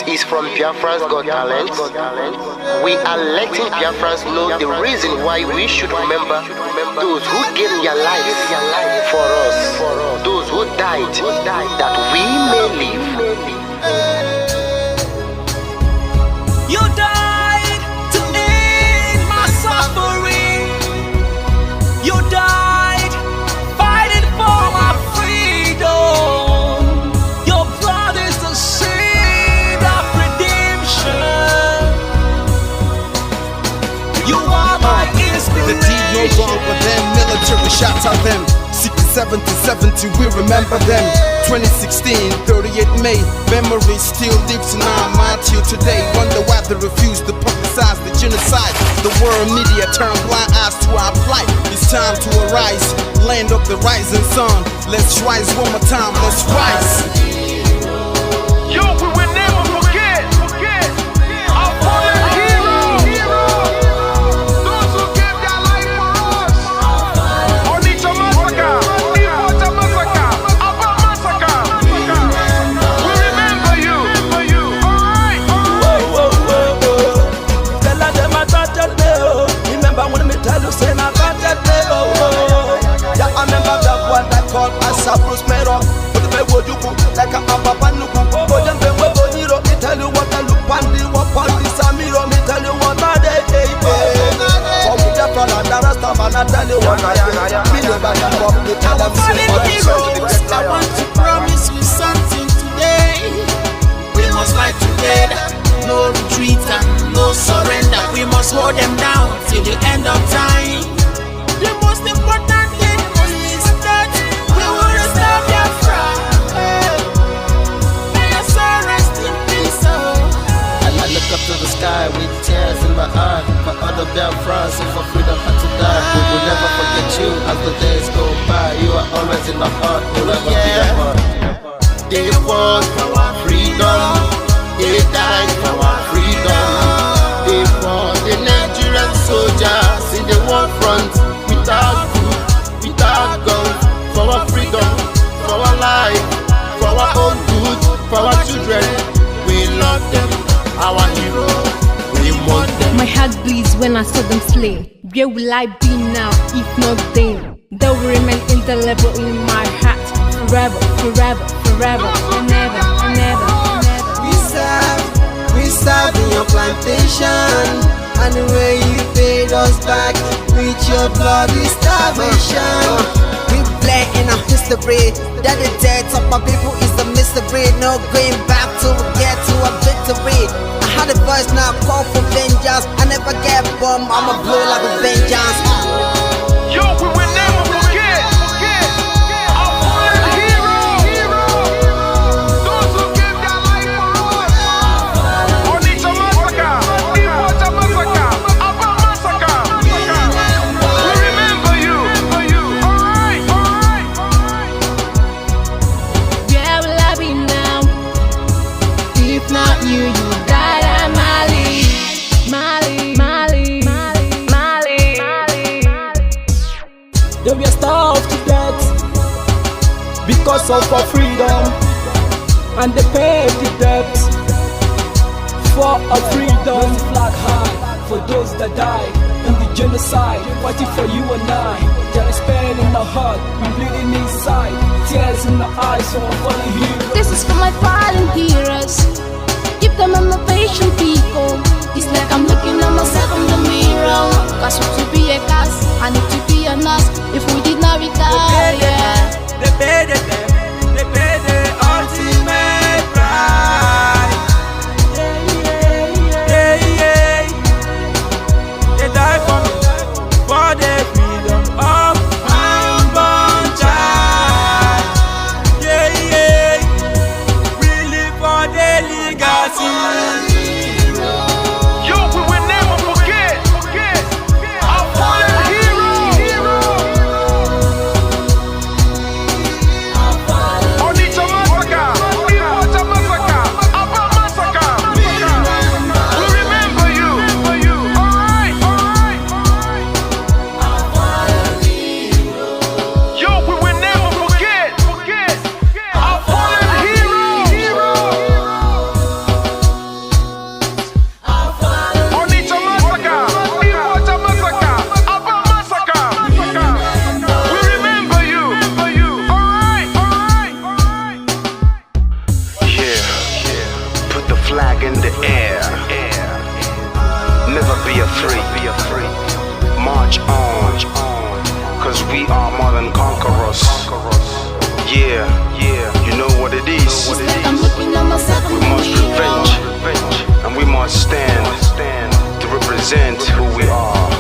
This is from Biafra's Got Talent. We are letting Biafrans know the reason why we should remember those who gave their lives for us, those who died that we may live. You died to end my suffering. You died fighting for my freedom. Your blood is the seed of redemption. You are my inspiration. The deed no longer them, military shots at them. 70, we remember them. 2016, 38 May, memory still lives in our mind till today. Wonder why they refuse to publicize the genocide. The world media turn blind eyes to our plight. It's time to arise, land of the rising sun. Let's rise one more time, let's rise. Yo, we will never forget our fallen heroes. Those who gave their life for us. Onitsha massacre, Iwata massacre, Aba massacre. We remember you. Alright. Tell them I got that day. Remember when me tell you say I got that day. Yeah, I remember that one that called us a Bruce Mero. But the way you go like a Papa Nuku. But them they will go me tell you what I look and the what on this Amiro. Me tell you what I day. For me the plan and the rest of man I tell you what I do. Me know back and forth. Me tell them say I want to promise you something today. We must fight together. No retreat and no surrender. We must hold them down till the end of time. The most important thing is that we will restore Biafra. May your soul rest in peace. I look up to the sky with tears in my eyes. For other Biafrans and for freedom had to die. We will never forget you as the days go by. You are always in our heart, we'll never be apart. They fought for our freedom. They died for our freedom. They fought the Nigerian soldiers in the war front without food, without guns, for our freedom, for our life, for our own good, for our children. We love them, our heroes. We want them. My heart bleeds when I saw them slain. Where will I be now if not then? They will remain indelible in my heart forever, forever, forever, and ever, and ever, and ever. We serve in your plantation, and the way you paid us back with your bloody starvation. We play in our history that the death of my people is a mystery. No going back to get to a victory. I had a voice now call for vengeance. I never get bombed, I'ma blow like a vengeance. Yo, we will never forget our fallen heroes. Those who gave their life for us. Onitsha massacre, Iwata massacre, Aba massacre. We remember you. Alright. Where will I be now? If not you, you died at Mali. They were starved to death because of our freedom, and they paid the debt for our freedom. Flag high for those that died in the genocide, fighting for you and I. There is pain in our heart, we bleeding inside, tears in our eyes, so I'm falling here. This is for my fallen heroes. Give them a motivation, people. It's like I'm looking at myself in the mirror. Cause we to be a cast, I need to be a nurse. If we did not retire, They paid the ultimate price. They died for the freedom of unborn child. We live for the legacy. Yo, we will never forget our fallen heroes. flag in the air. Never be afraid. March on, cause we are more than conquerors. Yeah, you know what it is. I'm looking at myself in We the must mirror. revenge, and we must stand to represent who we are.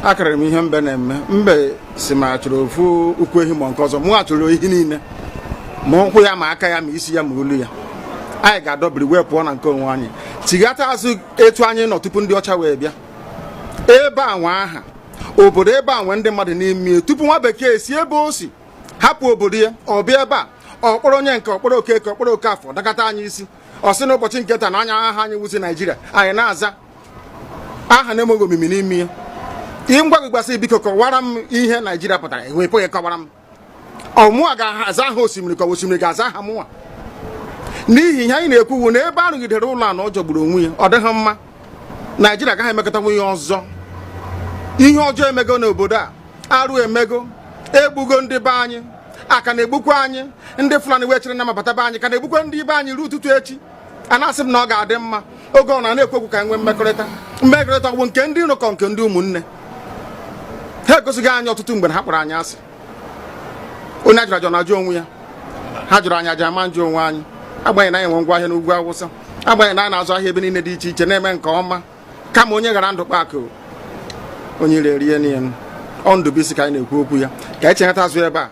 akarịrị m ihe mbe na-eme mbe si ma chọrọ ofu ukwu ehi ma nke ọzọ mụ achọrọ ehi niile ma ụkwụ ya ma aka ya ma isi ya ma olu ya anyị ga-adọbiri wee pụọ na nke onwe anyị tighata azụ etu anyị nọ tupu ndị ọcha wee bịa ebe a nwa aha obodo ebe a nwee ndị mmadụ n'ime tupu nwa bekee si ebe o si hapụ obodo ya ọ bịa ebe a ọkpọrọ onye nke ọkpọrọ okeke ọkpọrọ okafọ dakata anyị isi ọ sị n'ụbọchị nke taa na anya aha anyị wusi Naijiria anyị na-aza aha na-enweghị omimi n'ime ya ihe ngwa gị gbasị biko kọwara m ihe Naijiria pụtara enwepụghị kọwara m ọmụa ga-aza aha osimiri ka osimiri ga-aza aha mụnwa n'ihi ihe anyị na-ekwuwu na ebe a rụgidere ụlọ anọ ọ jọgburu onwe ya ọ dịghị mma Naijiria agaghị emekọtanwu ihe ọzọ ihe ọjọọ emego n'obodo a arụ emego egbugo ndị be anyị aka na-egbukwa anyị ndị Fulani wee chere na mabata be anyị ka na-egbukwa ndị be anyị ruo ụtụtụ echi a na-asị m na ọ ga-adị mma oge ọ na-ekwekwu ka nwee mmekọrịta ọgwụ nke ndị nụkọ nke ndị ụmụnne ha egosighị anyị ọtụtụ mgbe na ha kpọrọ anyị asị onye ajụrụ ajụ na-ajụ onwe ya ha jụrụ anyị aja ama njụ onwe anyị agbanyeghị na anyị nwe ngwa ahịa n'ugwu Awụsa agbanyeghị na anyị na-azụ ahịa ebe niile dị iche iche na-eme nke ọma kama onye ghara ndụ kpakụ onye rie niile ọ ndụbisi ka anyị na-ekwu okwu ya ka anyị cheghata azụ ebe a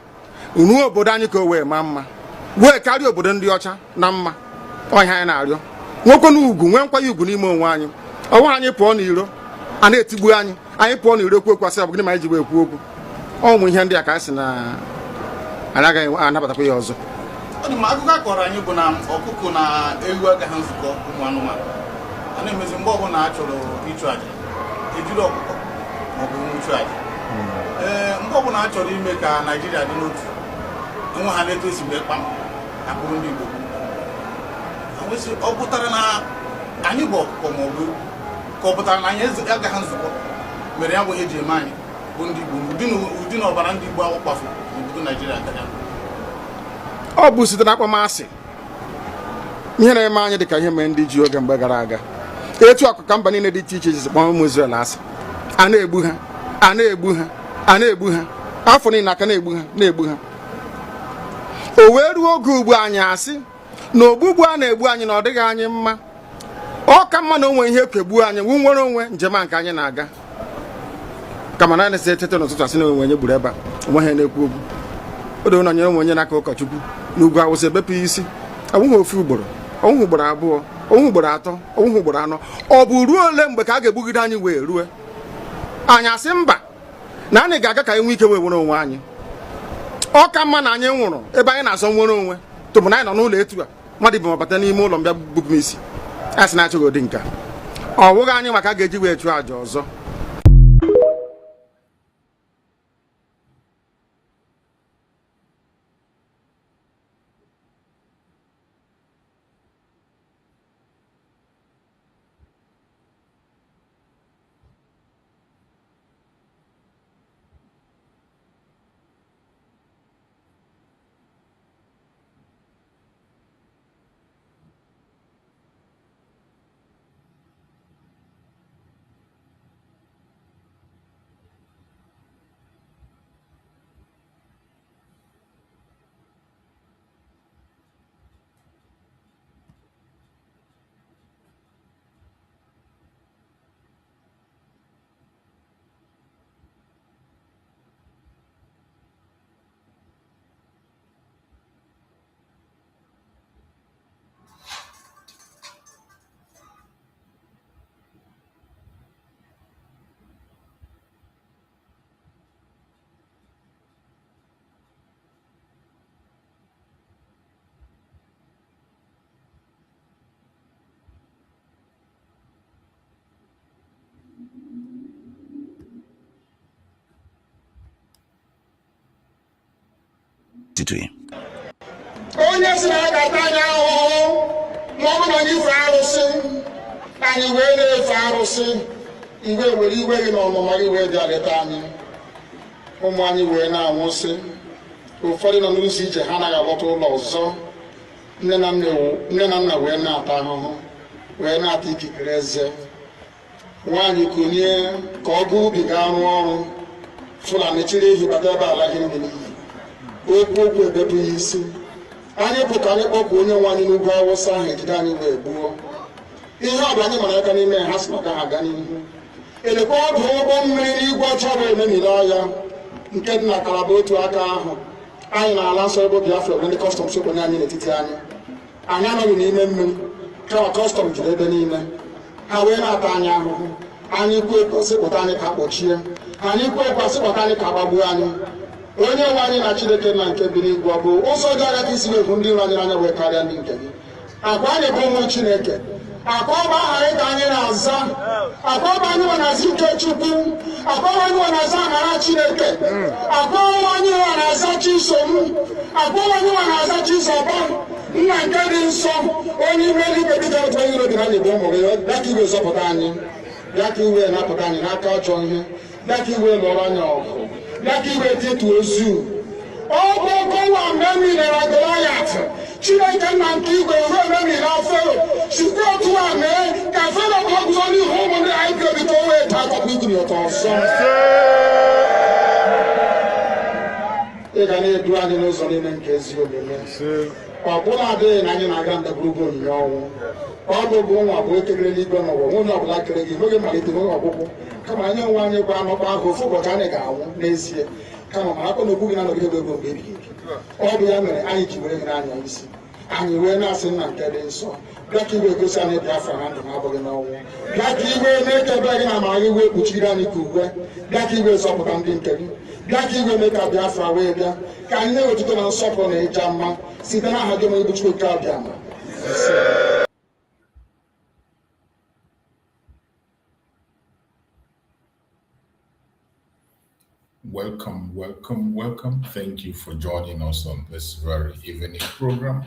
ruo obodo anyị ka o wee maa mma wee karịa obodo ndị ọcha na mma ọhịa anyị na-arịọ nwekwe na ugwu nwee nkwanye ugwu n'ime onwe anyị ọnwa anyị pụọ n'iro a na-etigbu anyị pụọ n'iro okwu okwu asị ọ bụ gịnị ma anyị ji wee ekwu okwu ọnwụ ihe ndị a ka anyị sị na anyị agaghị anabatakwa ya ọzọ. Akụkọ a kọrọ anyị bụ na ọkụkọ na ewu agaghị nzukọ ụmụ anụmanụ a na-emezi mgbe ọbụla a chọrọ ịchụ aja ejiri ọkụkọ maọbụ nwụchụ aja mgbe ọbụla a chọrọ ime ka Naijiria dị n'otu enwe ha na-eto esi wee kpam akpụrụ ndị Igbo ọ pụtara na anyị bụ ọkụkọ maọbụ ewu ka ọ pụtara na anyị agaghị nzukọ mere ya bụ ihe eji eme anyị bụ ndị Igbo ụdị na ọbara ndị Igbo ahụ kpafu n'obodo Naijiria agaghị ọ bụ site na akpọmasị ihe na-eme anyị dị ka ihe mere ndị ji oge mgbe gara aga etu ọkụka mba niile dị iche iche ji kpọọ ụmụ Izrel asị a na-egbu ha afọ niile aka na-egbu ha o wee ruo oge ugbu anyị asị na ogbugbu a na-egbu anyị na ọ dịghị anyị mma ọ ka mma na onwe ihe kegbuo anyị nwu nwere onwe njem a nke anyị na-aga kama na na-esi etete n'ụtụtụ asị na onwe onye gburu ebe a onwe ha na-ekwu okwu odo na nyere onwe onye n'aka ụkọchukwu n'ugwu Awụsa ebepụ isi ọnwụghị ofu ugboro ọnwụghị ugboro abụọ ọnwụghị ugboro atọ ọnwụghị ugboro anọ ọ bụ ruo ole mgbe ka a ga-egbugide anyị wee rue anyị asị mba na anyị ga-aga ka anyị nwee ike wee nwere onwe anyị ọ ka mma na anyị nwụrụ ebe anyị na-azọ nwere onwe tụbụ na anyị nọ n'ụlọ etu a mmadụ ibe mabata n'ime ụlọ mbịa bupụ m isi a sị na-achọghị ụdị nka ọ wụghị anyị maka a ga-eji wee chụọ àjà ọzọ. to him. Onye si na ga-ata anya ahụhụ ma ọ bụ na anyị fe arụsị anyị wee na-efe arụsị iwe were iwe gị na ọmụma gị wee bịa leta anyị ụmụ anyị wee na-anwụsị ụfọdụ nọ n'ụzọ ije ha anaghị alọta ụlọ ọzọ nne na nna wee na-ata ahụhụ wee na-ata ikikere eze nwaanyị konye ka ọ gaa ubi gaa rụọ ọrụ Fulani chiri ehi bata ebe ala gị nne n'iyi okwu ebepụghị isi anyị pụta anyị kpọpụ onye nwe anyị n'ugwu Awụsa ahụ ejide anyị wee gbuo ihe ọbụla anyị mara aka n'ime ha si maka ha gaa n'ihu elekwa ọdụ ụgbọ mmiri n'igwe ọcha bụ ememiri ọhịa nke dị na Kalaba otu aka ahụ anyị na-ala nsọ ebe Biafra bụ ndị kọstọm sokwenye anyị n'etiti anyị anọghị n'ime mmiri kama kọstọm juru ebe niile ha wee na-ata anyị ahụhụ anyị kwe sịpụta anyị ka kpọchie anyị kwe sịpụta anyị ka gbagbuo anyị onye nwe anyị na Chineke na nke bi n'igwe ọ bụ ụzọ dị agha ka isi efu ndị nro anyị n'anya wee karịa ndị nke gị akwa anyị bụ ụmụ Chineke akwa ọba aha anyị ka anyị na-aza akwa ọba anyị nwe na-aza ike Chukwu akwa ọba anyị nwe na-aza amara Chineke akwa ọba anyị nwe na-aza Chisom akwa ọba anyị nwe na-aza Chizọba nna nke dị nsọ onye ime eluigwe dịka otu onye iro bi na anyị bụ ụmụ gị bịa ka iwe zọpụta anyị bịa ka iwe napụta anyị n'aka ọjọọ ihe bịa ka iwe lụọrọ anyị ọgụ bịa ka iwe dịtụ ozu ọ bụ ọgọnwa mgbe e milere Goliat Chineke nna nke igwe ruo ememiri Fero site otu a mee ka Fero ka ọ guzo n'ihu ụmụ ndị anyị bi obi ka o wee taa akọkọ igiri ụtọ ọzọ ị ga na-edu anyị n'ụzọ niile nke ezi omume ọ bụla adịghị na anyị na-aga ndagwurugwu onyinye ọnwụ ọ bụ nwa bụ ekekere n'igwe n'ụwa nwunye ọbụla kere gị n'oge malite n'oge ọgwụgwụ kama anyị onwe anyị gwa anọkwa ahụ ofu ụbọchị anyị ga-anwụ n'ezie kama ma akọ na okwu gị na-anọgide ego mgbe ebighị ebi ọ bụ ya mere anyị ji were gị n'anya isi anyị wee na-asị nna nke dị nsọ bịa ka iwe gosi anyị Biafra na ndụ na abụghị n'ọnwụ bịa ka iwe na-ekebe gị na amara gị wee kpuchiri anyị ka uwe bịa ka iwe zọpụta ndị nke gị bịa ka iwe mee ka Biafra wee bịa ka anyị na-ewetụta na nsọpụrụ na ịja mma site n'aha gị ma ibu Chukwu nke abịa ma Welcome. Thank you for joining us on this very evening program.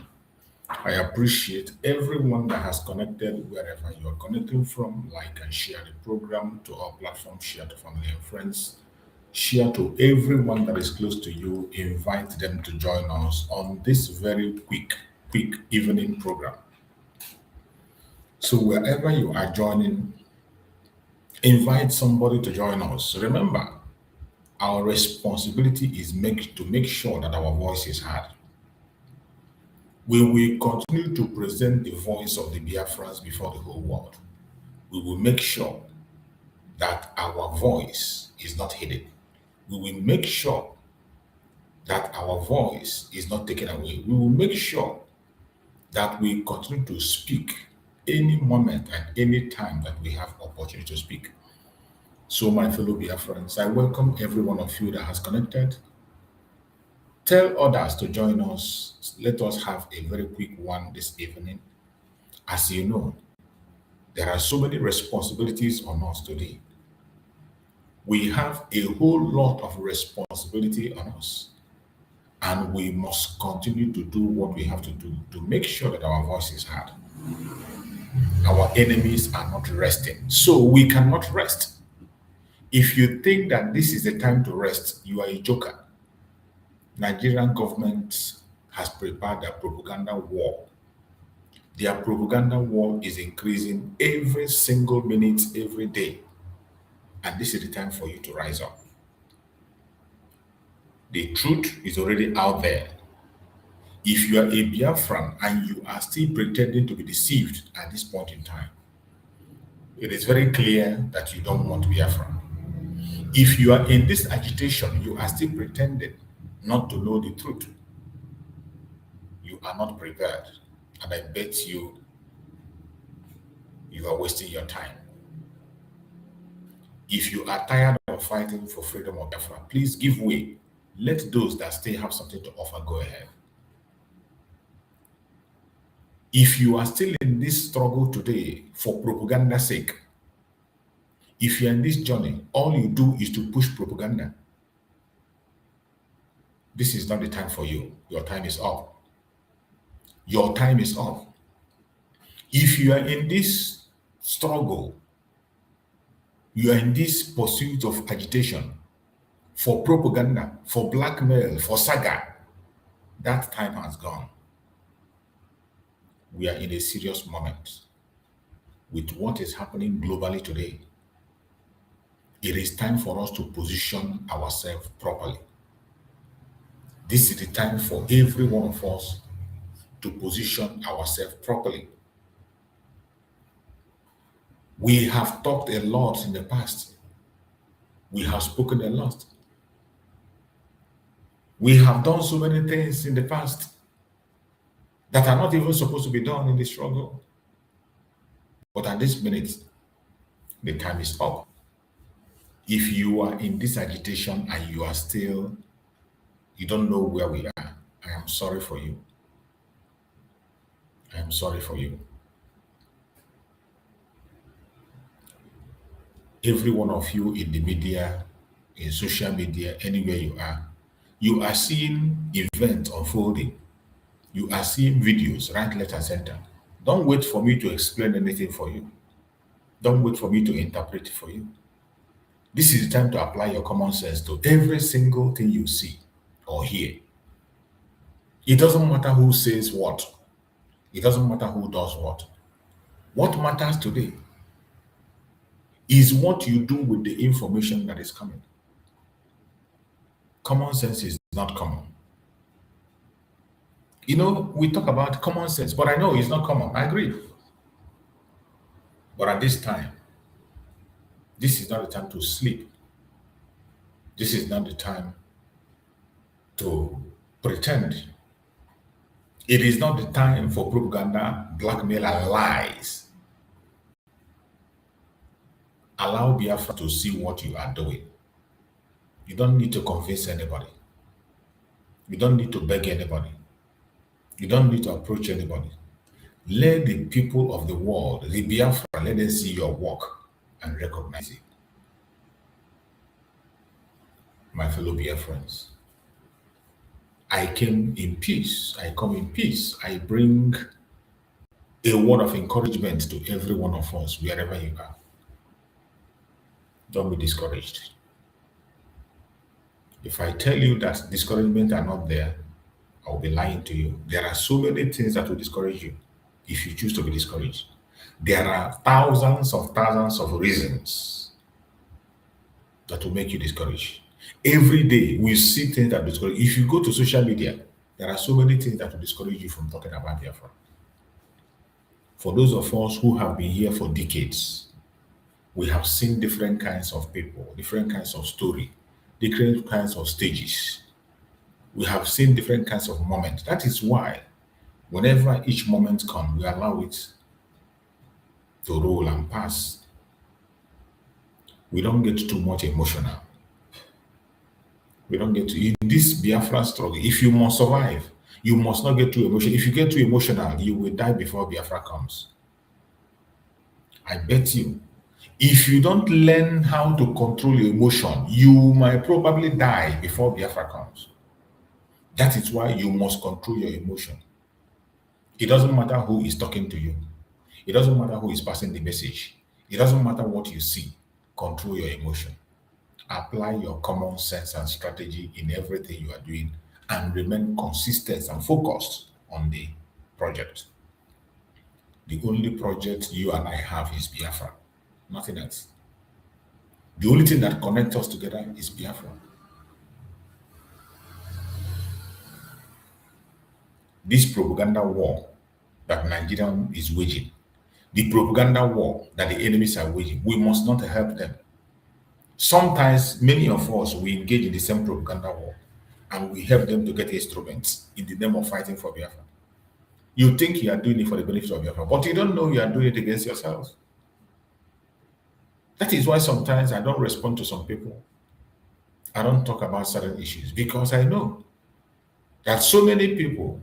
I appreciate everyone that has connected wherever you are connecting from. Like and share the program to our platform, share to family and friends, share to everyone that is close to you, invite them to join us on this very quick evening program. So wherever you are joining, invite somebody to join us. Remember, our responsibility is to make sure that our voice is heard. We will continue to present the voice of the Biafrans before the whole world. We will make sure that our voice is not hidden. We will make sure that our voice is not taken away. We will make sure that we continue to speak any moment and any time that we have opportunity to speak. So my fellow Biafrans, I welcome every one of you that has connected. Tell others to join us. Let us have a very quick one this evening. As you know, there are so many responsibilities on us today. We have a whole lot of responsibility on us, and we must continue to do what we have to do to make sure that our voice is heard. Our enemies are not resting, so we cannot rest. If you think that this is the time to rest, you are a joker. Nigerian government has prepared a propaganda war. Their propaganda war is increasing every single minute, every day. And this is the time for you to rise up. The truth is already out there. If you are a Biafran and you are still pretending to be deceived at this point in time, it is very clear that you don't want Biafra. If you are in this agitation, you are still pretending not to know the truth. You are not prepared. And I bet you are wasting your time. If you are tired of fighting for freedom of Biafra, please give way. Let those that still have something to offer go ahead. If you are still in this struggle today for propaganda's sake, if you're in this journey, all you do is to push propaganda. This is not the time for you. Your time is up. Your time is up. If you are in this struggle, you are in this pursuit of agitation for propaganda, for blackmail, for saga, that time has gone. We are in a serious moment with what is happening globally today. It is time for us to position ourselves properly. This is the time for every one of us to position ourselves properly. We have talked a lot in the past. We have spoken a lot. We have done so many things in the past that are not even supposed to be done in the struggle. But at this minute, the time is up. If you are in this agitation and you don't know where we are, I am sorry for you. I am sorry for you. Every one of you in the media, in social media, anywhere you are seeing events unfolding. You are seeing videos right, left, and center. Don't wait for me to explain anything for you. Don't wait for me to interpret for you. This is the time to apply your common sense to every single thing you see or hear. It doesn't matter who says what. It doesn't matter who does what. What matters today is what you do with the information that is coming. Common sense is not common. You know, we talk about common sense, but I know it's not common. I agree. But at this time, this is not the time to sleep. This is not the time to pretend. It is not the time for propaganda, blackmail, and lies. Allow Biafra to see what you are doing. You don't need to convince anybody. You don't need to beg anybody. You don't need to approach anybody. Let the people of the world, the Biafra, let them see your work and recognize it. My fellow Biafrans, I came in peace. I come in peace. I bring a word of encouragement to every one of us, wherever you are. Don't be discouraged. If I tell you that discouragement are not there, I'll be lying to you. There are so many things that will discourage you if you choose to be discouraged. There are thousands of reasons that will make you discouraged. Every day we see things that discourage. If you go to social media, there are so many things that will discourage you from talking about Biafra. For those of us who have been here for decades, we have seen different kinds of people, different kinds of story, different kinds of stages. We have seen different kinds of moments. That is why whenever each moment comes, we allow it to roll and pass. We don't get too much emotional. We don't get in this Biafra struggle. If you must survive, you must not get too emotional. If you get too emotional, you will die before Biafra comes. I bet you. If you don't learn how to control your emotion, you might probably die before Biafra comes. That is why you must control your emotion. It doesn't matter who is talking to you. It doesn't matter who is passing the message. It doesn't matter what you see. Control your emotion. Apply your common sense and strategy in everything you are doing and remain consistent and focused on the project. The only project you and I have is Biafra, nothing else. The only thing that connects us together is Biafra. This propaganda war that Nigeria is waging, the propaganda war that the enemies are waging, we must not help them. Sometimes many of us, we engage in the same propaganda war and we help them to get instruments in the name of fighting for Biafra. You think you are doing it for the benefit of Biafra, but you don't know you are doing it against yourselves. That is why sometimes I don't respond to some people. I don't talk about certain issues because I know that so many people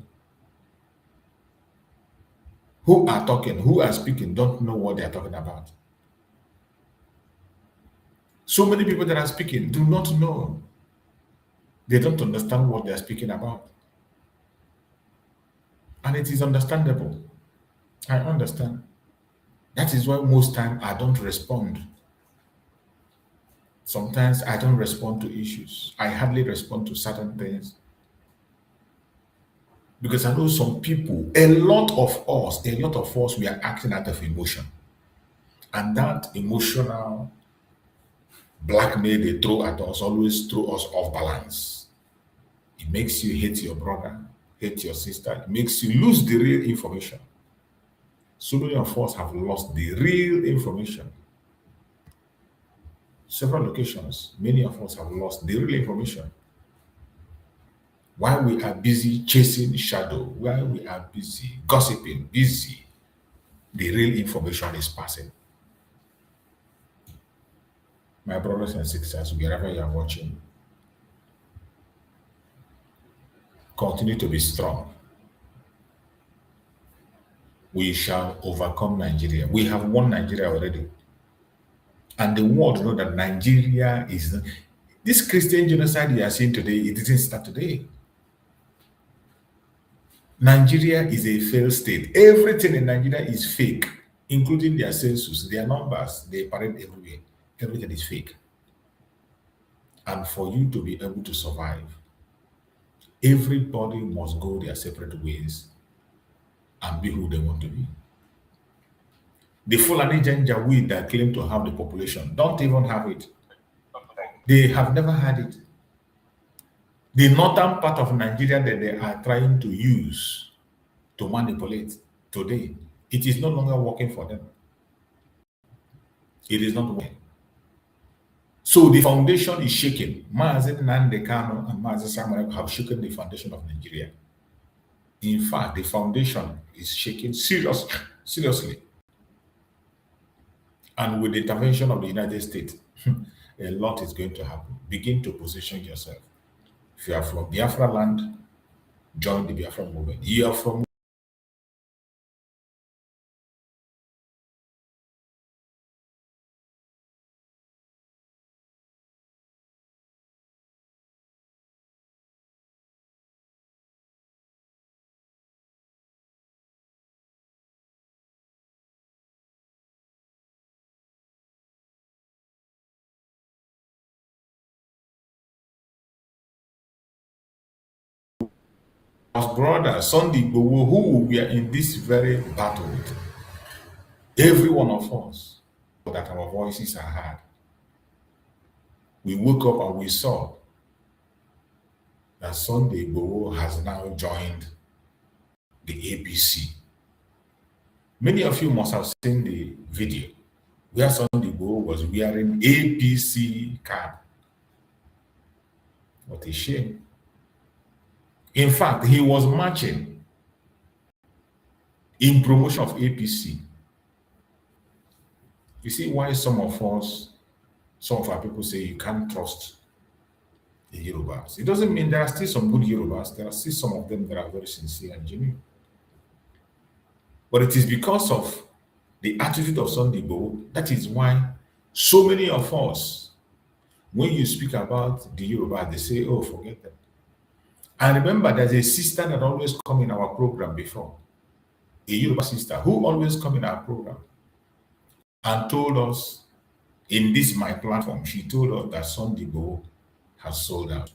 who are talking, who are speaking, don't know what they are talking about. So many people that are speaking do not know. They don't understand what they're speaking about. And it is understandable. I understand. That is why most time I don't respond. Sometimes I don't respond to issues. I hardly respond to certain things because I know some people, a lot of us, we are acting out of emotion. And that emotional blackmail they throw at us always throw us off balance. It makes you hate your brother, hate your sister. It makes you lose the real information. So many of us have lost the real information. Several locations, many of us have lost the real information. While we are busy chasing shadow, while we are busy gossiping, busy, the real information is passing. My brothers and sisters, wherever you are watching, continue to be strong. We shall overcome Nigeria. We have won Nigeria already. And the world know that Nigeria is this Christian genocide you are seeing today, it didn't start today. Nigeria is a failed state. Everything in Nigeria is fake, including their census, their numbers, they parade everywhere. Everything is fake. And for you to be able to survive, everybody must go their separate ways and be who they want to be. The Fulani Janjaweed that claim to have the population don't even have it. They have never had it. The northern part of Nigeria that they are trying to use to manipulate today, it is no longer working for them. It is not working. So the foundation is shaking. Mazi Nnamdi Kanu and Mazi Samuel have shaken the foundation of Nigeria. In fact, the foundation is shaking seriously. And with the intervention of the United States, a lot is going to happen. Begin to position yourself. If you are from Biafra land, join the Biafra movement. You are from our brother Sunday Igboho, who we are in this very battle with. Every one of us, that our voices are heard. We woke up and we saw that Sunday Igboho has now joined the APC. Many of you must have seen the video where Sunday Igboho was wearing APC card. What a shame. In fact, he was marching in promotion of APC. You see why some of our people say you can't trust the Yorubas. It doesn't mean there are still some good Yorubas. There are still some of them that are very sincere and genuine. But it is because of the attitude of Sunday Igboho, that is why so many of us, when you speak about the Yoruba, they say, oh, forget them. And remember, there's a sister that always come in our program before, a Yoruba sister who always come in our program and told us, in this my platform, she told us that Sunday Igboho has sold out.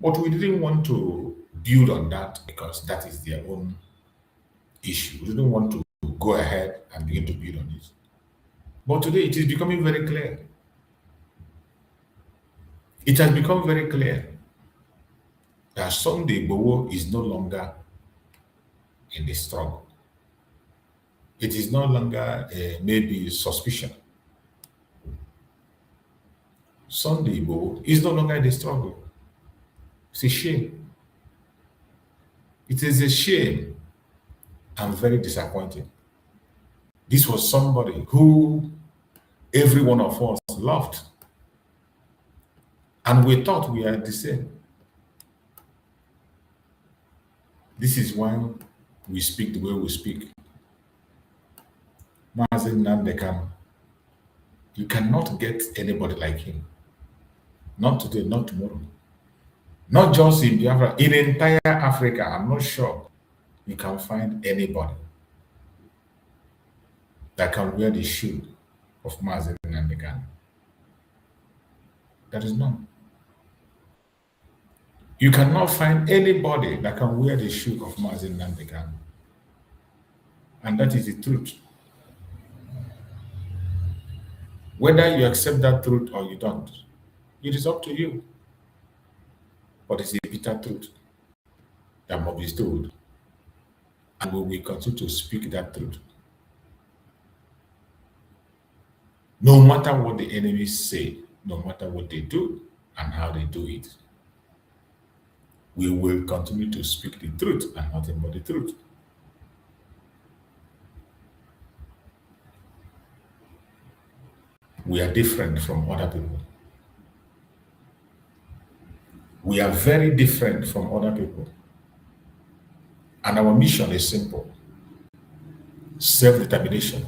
But we didn't want to build on that because that is their own issue. We didn't want to go ahead and begin to build on it. But today it is becoming very clear. It has become very clear that Sunday Igboho is no longer in the struggle. It is no longer maybe suspicion. Sunday Igboho is no longer in the struggle. It's a shame. It is a shame and very disappointing. This was somebody who every one of us loved. And we thought we are the same. This is why we speak the way we speak. Mazi Nnamdi Kanu, you cannot get anybody like him. Not today, not tomorrow. Not just in Biafra, in entire Africa, I'm not sure you can find anybody that can wear the shoe of Mazi Nnamdi Kanu. There is none. You cannot find anybody that can wear the shoe of Mazi Nnamdi Kanu. And that is the truth. Whether you accept that truth or you don't, it is up to you. But it's a bitter truth that must be told. And we will continue to speak that truth. No matter what the enemies say, no matter what they do and how they do it, we will continue to speak the truth and nothing but the truth. We are different from other people. We are very different from other people. And our mission is simple: self-determination.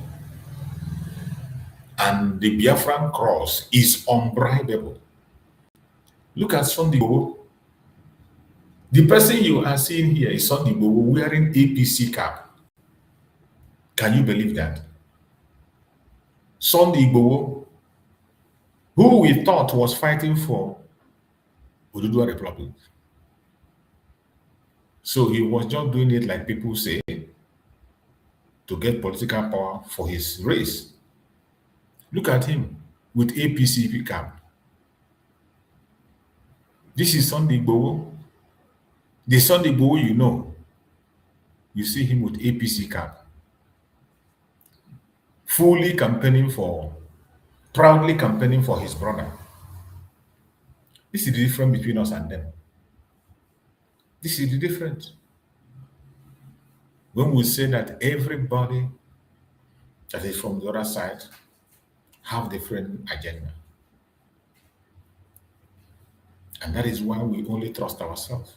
And the Biafran cross is unbribable. Look at Sunday Igboho. The person you are seeing here is Sunday Igboho wearing APC cap. Can you believe that? Sunday Igboho, who we thought was fighting for Oduduwa Republic. So he was just doing it, like people say, to get political power for his race. Look at him with APC cap. This is Sunday Igboho. The Sunday Igboho you know. You see him with APC cap. Fully campaigning for, proudly campaigning for his brother. This is the difference between us and them. This is the difference. When we say that everybody that is from the other side have different agenda. And that is why we only trust ourselves.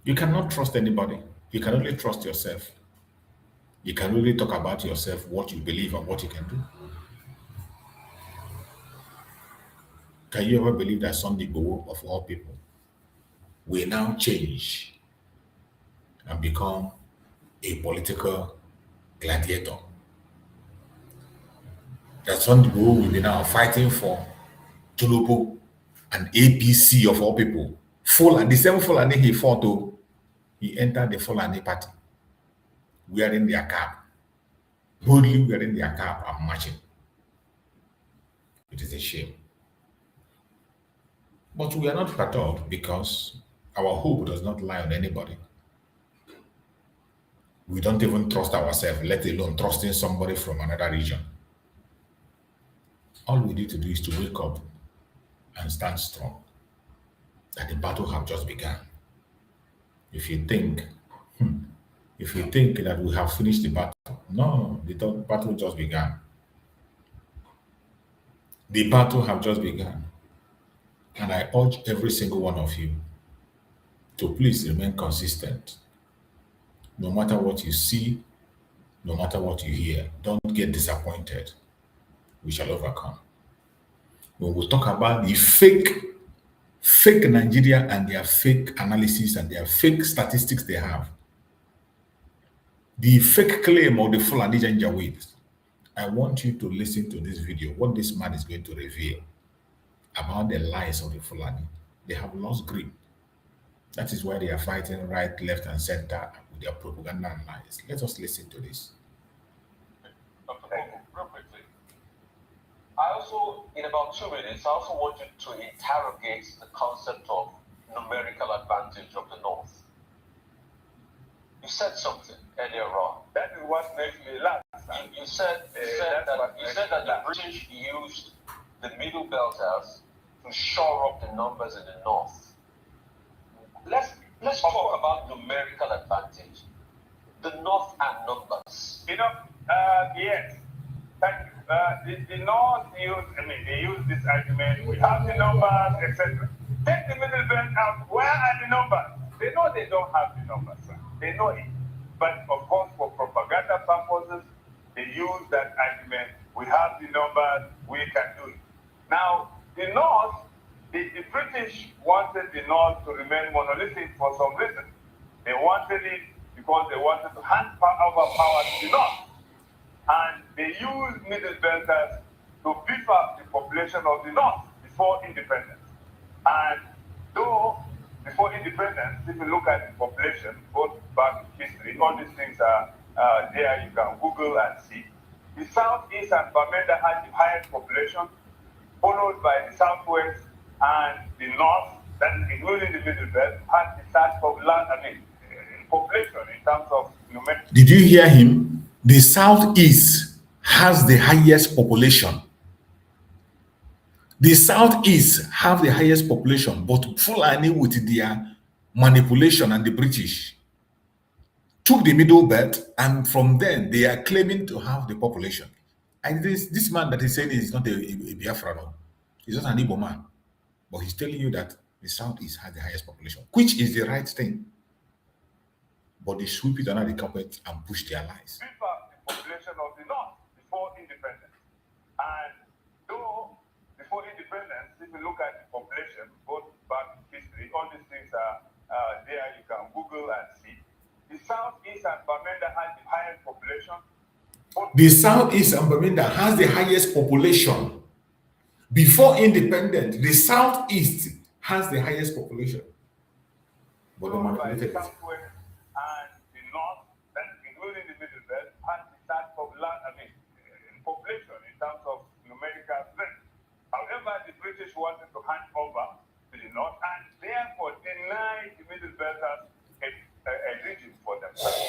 You cannot trust anybody. You can only trust yourself. You can only talk about yourself, what you believe and what you can do. Can you ever believe that Sunday Igboho, of all people, will now change and become a political gladiator? That Sunday Igboho will be now fighting for Tinubu and APC of all people. Fulani, the same Fulani he fought to, he entered the Fulani party, wearing their cap, boldly wearing their cap and marching. It is a shame. But we are not perturbed because our hope does not lie on anybody. We don't even trust ourselves, let alone trusting somebody from another region. All we need to do is to wake up and stand strong. That the battle have just begun. If you think that we have finished the battle, no, the battle just began. The battle have just begun. And I urge every single one of you to please remain consistent. No matter what you see, no matter what you hear, don't get disappointed. We shall overcome. When we talk about the fake Nigeria and their fake analysis and their fake statistics they have, the fake claim of the Fulani Janjaweed, I want you to listen to this video, what this man is going to reveal about the lies of the Fulani. They have lost grip. That is why they are fighting right, left, and center with their propaganda and lies. Let us listen to this. Dr. Koko, real quickly. I also, in about 2 minutes, I also want you to interrogate the concept of numerical advantage of the North. You said something earlier on. That is what makes me laugh. You said that the British used the Middle Belters to shore up the numbers in the North. Let's talk about numerical advantage. The North and numbers. Yes. The North they use this argument, we have the numbers, etc. Take the Middle Belt out, where are the numbers? They know they don't have the numbers, sir. They know it. But of course, for propaganda purposes, they use that argument, we have the numbers, we can do it. Now, the North The British wanted the North to remain monolithic for some reason. They wanted it because they wanted to hand over power to the North. And they used middle belters to beef up the population of the North before independence. And though before independence, if you look at the population, both back in history, all these things are there, you can Google and see. The Southeast and Bamenda had the highest population, followed by the Southwest, and the North, that is including the Middle Belt, had the third population in terms of numeric. Did you hear him? The Southeast has the highest population. The Southeast have the highest population, but Fulani with their manipulation and the British took the Middle Belt, and from then they are claiming to have the population. And this man that is saying is not a Biafra, no. He's not an Igbo man. But he's telling you that the Southeast has the highest population, which is the right thing. But they sweep it under the carpet and push their lies. Beef up the population of the North before independence. And though before independence, if you look at the population, both back in history, all these things are there, you can Google and see. The Southeast and Bamenda had the highest population. The Southeast and Bamenda has the highest population. Before independence, the Southeast has the highest population. But they manipulated it. Southwest and the North, that is including the Middle Belt, had the third population in terms of numerical strength. However, the British wanted to hand over to the North and therefore denied the Middle Belters a region for themselves.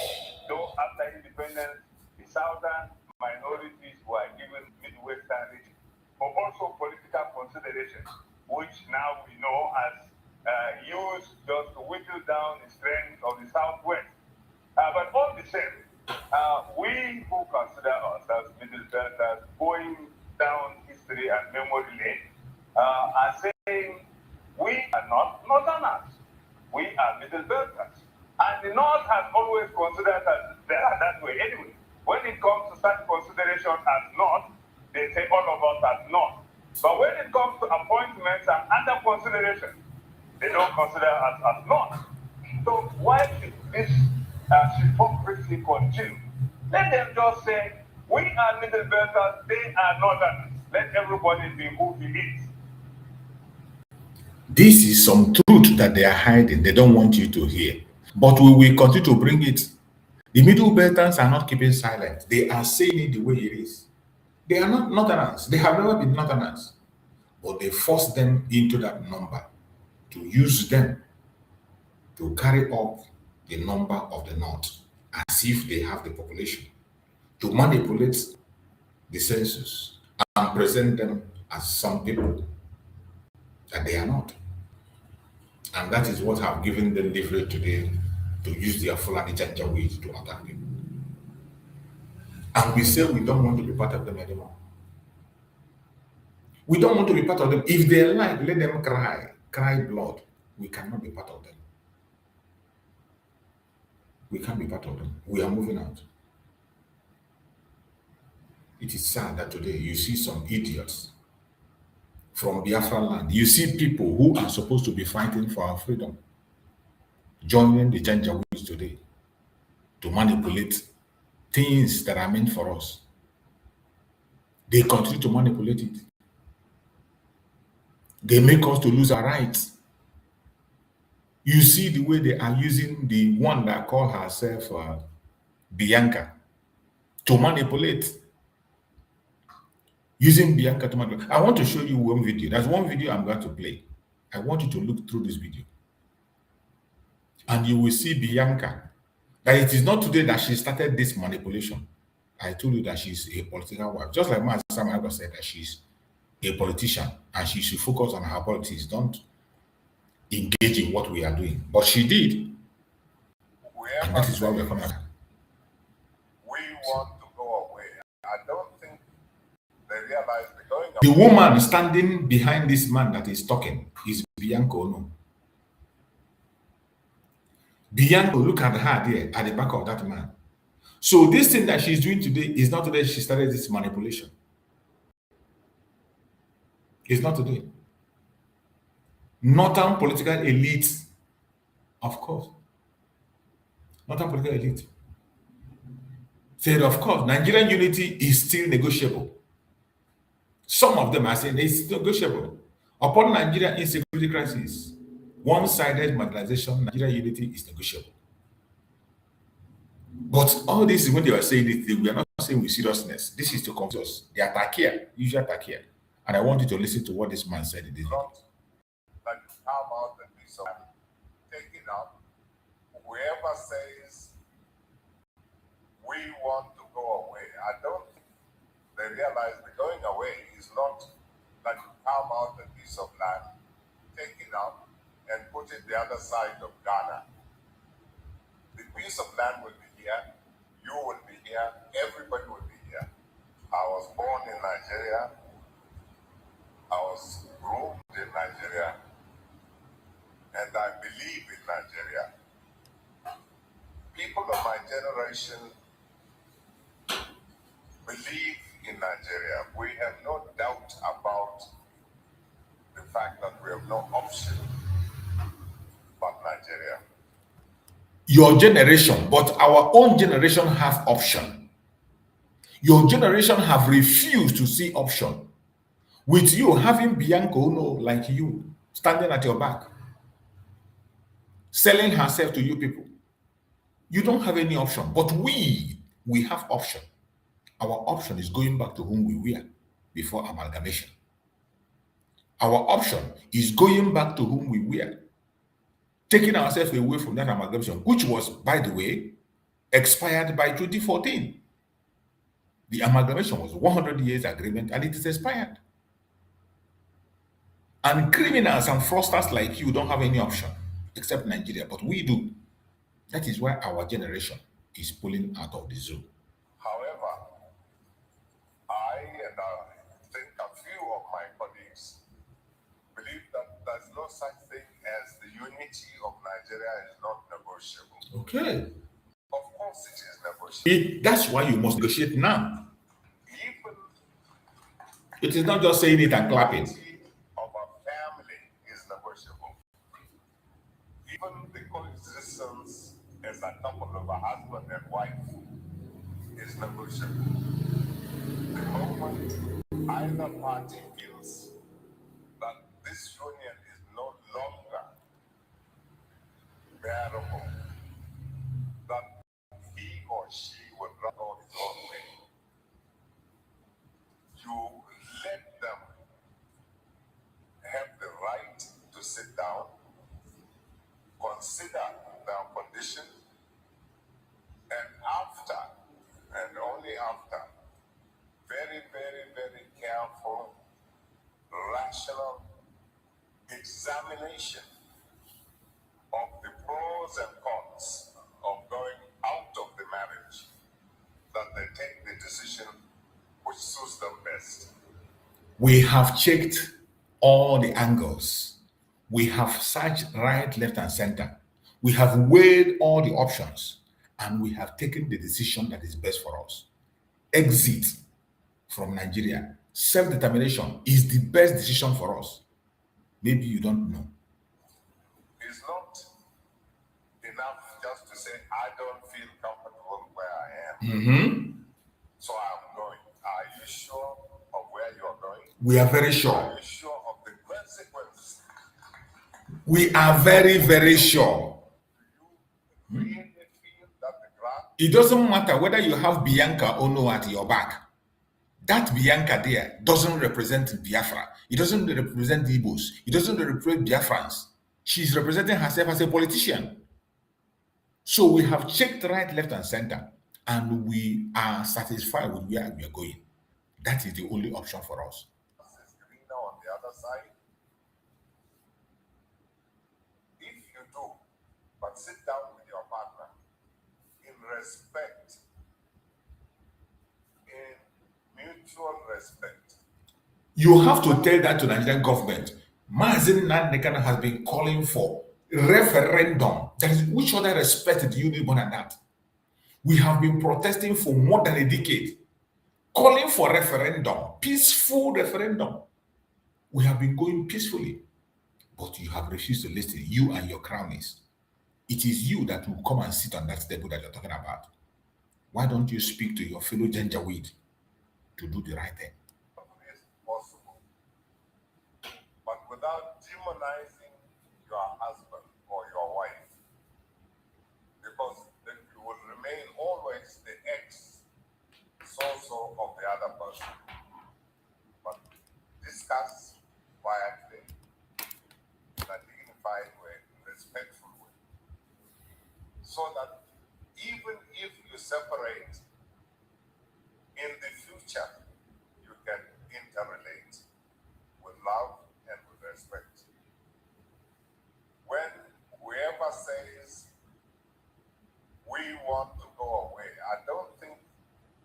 Though after independence, the southern minorities were given Midwestern region, but also political considerations, which now we know as used just to whittle down the strength of the Southwest. But all the same, we who consider ourselves Middle Belters, going down history and memory lane, are saying we are not Northerners. We are Middle Belters. And the North has always considered us that way anyway. When it comes to such consideration as North, they say all of us are North. But when it comes to appointments and other considerations, they don't consider us as North. So why should this hypocrisy continue? Let them just say, we are Middle Belters, they are Northerners. Let everybody be who he is. This is some truth that they are hiding. They don't want you to hear. But we will continue to bring it. The Middle Belters are not keeping silent. They are saying it the way it is. They are not Northerners. They have never been Northerners. But they force them into that number to use them to carry up the number of the North as if they have the population, to manipulate the census and present them as some people that they are not. And that is what have given them leverage today to use their Fulani Janjaweed to attack people. And we say we don't want to be part of them anymore. We don't want to be part of them. If they like, let them cry blood. We cannot be part of them. We can't be part of them. We are moving out. It is sad that today you see some idiots from Biafra land. You see people who are supposed to be fighting for our freedom joining the Janjaweeds today to manipulate things that are meant for us. They continue to manipulate it. They make us to lose our rights. You see the way they are using the one that call herself Bianca to manipulate. Using Bianca to manipulate. I want to show you one video. There's one video I'm going to play. I want you to look through this video. And you will see Bianca. That it is not today that she started this manipulation. I told you that she's a political wife. Just like Mazi said that she's a politician and she should focus on her politics. Don't engage in what we are doing. But she did. And that is why we're coming. We want to go away. I don't think they realize they're going away. The woman standing behind this man that is talking is Bianca Ono. Bianca, look at her there at the back of that man. So this thing that she's doing today is not today she started this manipulation. It's not today. Northern political elite, of course. Northern political elite said, of course, Nigerian unity is still negotiable. Some of them are saying it's negotiable. Upon Nigerian insecurity crisis, one-sided marginalization, Nigerian unity is negotiable. But all this is when they were saying it, we are not saying with seriousness. This is to confuse us. They attack here, usually attack here. And I want you to listen to what this man said. It is not that you come out and be so take it up. Whoever says we want to go away, I don't think they realize the going away is not that you come out a piece of land, take it up, and put it the other side of Ghana. The piece of land will be here, you will be here, everybody will be here. I was born in Nigeria, I was groomed in Nigeria, and I believe in Nigeria. People of my generation believe in Nigeria. We have no doubt about the fact that we have no option but Nigeria. your generation, but our own generation have option. Your generation have refused to see option. With you having Bianca Ono like you standing at your back, selling herself to you people, you don't have any option. But we have option. Our option is going back to whom we were before amalgamation. Our option is going back to whom we were, taking ourselves away from that amalgamation, which was, by the way, expired by 2014. The amalgamation was 100 years agreement and it is expired. And criminals and fraudsters like you don't have any option except Nigeria, but we do. That is why our generation is pulling out of the zoo. However, I and I think a few of my colleagues believe that there's no such thing as the unity of Nigeria is not negotiable. Okay. Of course it is negotiable. That's why you must negotiate now. Even it is not just saying it and clapping. of a family is negotiable. Even the coexistence as a couple of a husband and wife is negotiable. The moment either party feels that this union is no longer bearable, that he or she would run on his own way, you let them have the right to sit down, consider their condition, and after, and only after, very, very, very careful, rational examination of the pros and cons of going out of the marriage, that they take the decision which suits them best. We have checked all the angles. We have searched right, left, and center. We have weighed all the options, and we have taken the decision that is best for us. Exit from Nigeria, self-determination is the best decision for us. Maybe you don't know. It's not enough just to say, I don't feel comfortable where I am. So I'm going. Are you sure of where you're going? We are very sure. Are you sure of the consequences? We are very, very sure. Do you really feel that the ground It doesn't matter whether you have Bianca Ono at your back. That Bianca there doesn't represent Biafra. It doesn't represent the Igbos. It doesn't represent Biafrans. She's representing herself as a politician. So we have checked right, left, and center, and we are satisfied with where we are going. That is the only option for us. is greener on the other side? If you do, but sit down with your partner in respect, in mutual respect. You have to tell that to the Nigerian government. Mazi Nnamdi Kanu has been calling for referendum. That is, which other respect do you need more than that? We have been protesting for more than a decade, calling for referendum, peaceful referendum. We have been going peacefully. but you have refused to listen, you and your cronies. It is you that will come and sit on that table that you're talking about. Why don't you speak to your fellow Janjaweed to do the right thing? It's possible. But without demonizing your husband or your wife, because then you will remain always the ex so-so of the other person. But discuss quietly, in a dignified way, respectful way, so that even if you separate in the future, you can interrelate with love and with respect. When whoever says we want to go away, I don't think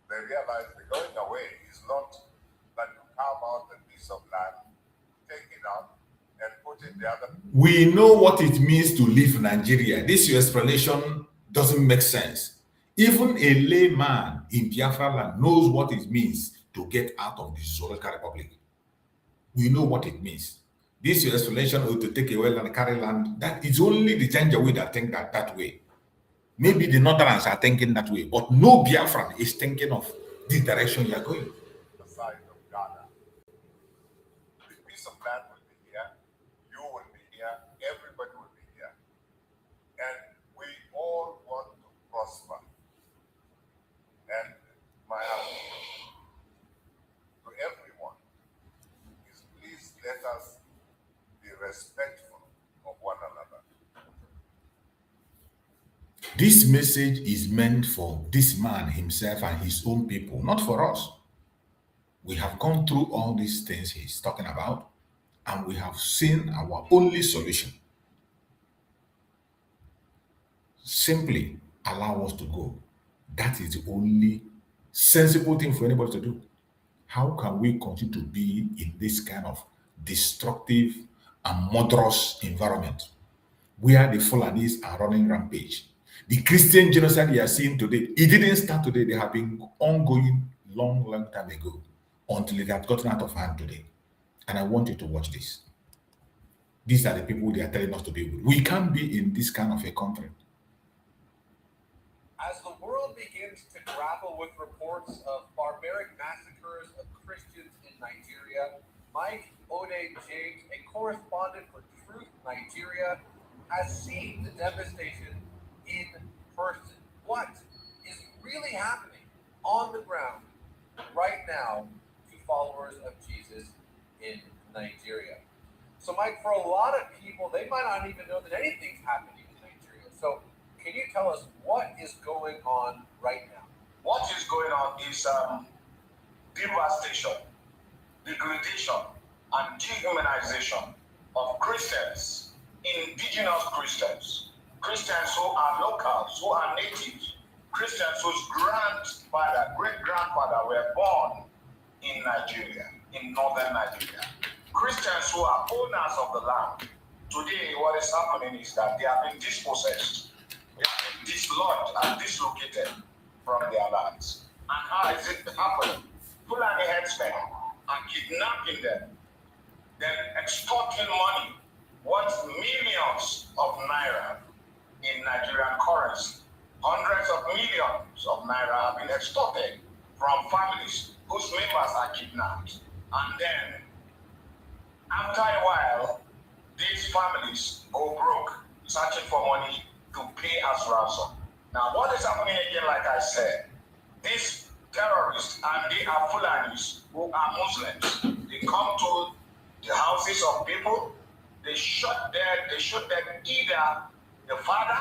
they realize the going away is not that you carve out a piece of land, take it out, and put it the other. We know what it means to leave Nigeria. This your explanation doesn't make sense. Even a layman in Biafra land knows what it means to get out of the Zoological Republic. We know what it means. This your explanation of to take away land, carry land. That is only the Janjaweed that think that way. Maybe the Northerners are thinking that way, but no Biafran is thinking of the direction you are going. The side of Ghana. The piece of land will be here, you will be here, everybody will be here. And we all want to prosper. And my appeal to everyone is please let us be respectful of one another. This message is meant for this man himself and his own people, not for us. We have gone through all these things he's talking about, and we have seen our only solution. Simply allow us to go. That is the only sensible thing for anybody to do. How can we continue to be in this kind of destructive and murderous environment where the Fulanis are running rampage? The Christian genocide you are seeing today, it didn't start today. They have been ongoing long time ago until it has gotten out of hand today. And I want you to watch this. These are the people they are telling us to be with. We can't be in this kind of a country. As the world begins to grapple with reports of barbaric massacres of Christians in Nigeria, Mike Ode James, a correspondent for Truth Nigeria, has seen the devastation in person. What is really happening on the ground right now to followers of Jesus in Nigeria? So, Mike, for a lot of people, they might not even know that anything's happening in Nigeria. So, can you tell us what is going on right now? What is going on is devastation, degradation, and dehumanization of Christians, indigenous Christians, Christians who are locals, who are natives, Christians whose grandfather, great-grandfather were born in Nigeria, in northern Nigeria. Christians who are owners of the land. Today, what is happening is that they have been dispossessed, they have been dislodged and dislocated from their lands. And how is it happening? Fulani headsmen are kidnapping them, then extorting money worth millions of naira in Nigerian currency. Hundreds of millions of naira have been extorted from families whose members are kidnapped. And then, after a while, these families go broke, searching for money to pay as ransom. Now, what is happening again, like I said, these terrorists, and they are Fulanis who are Muslims, they come to the houses of people, they shoot them either the father,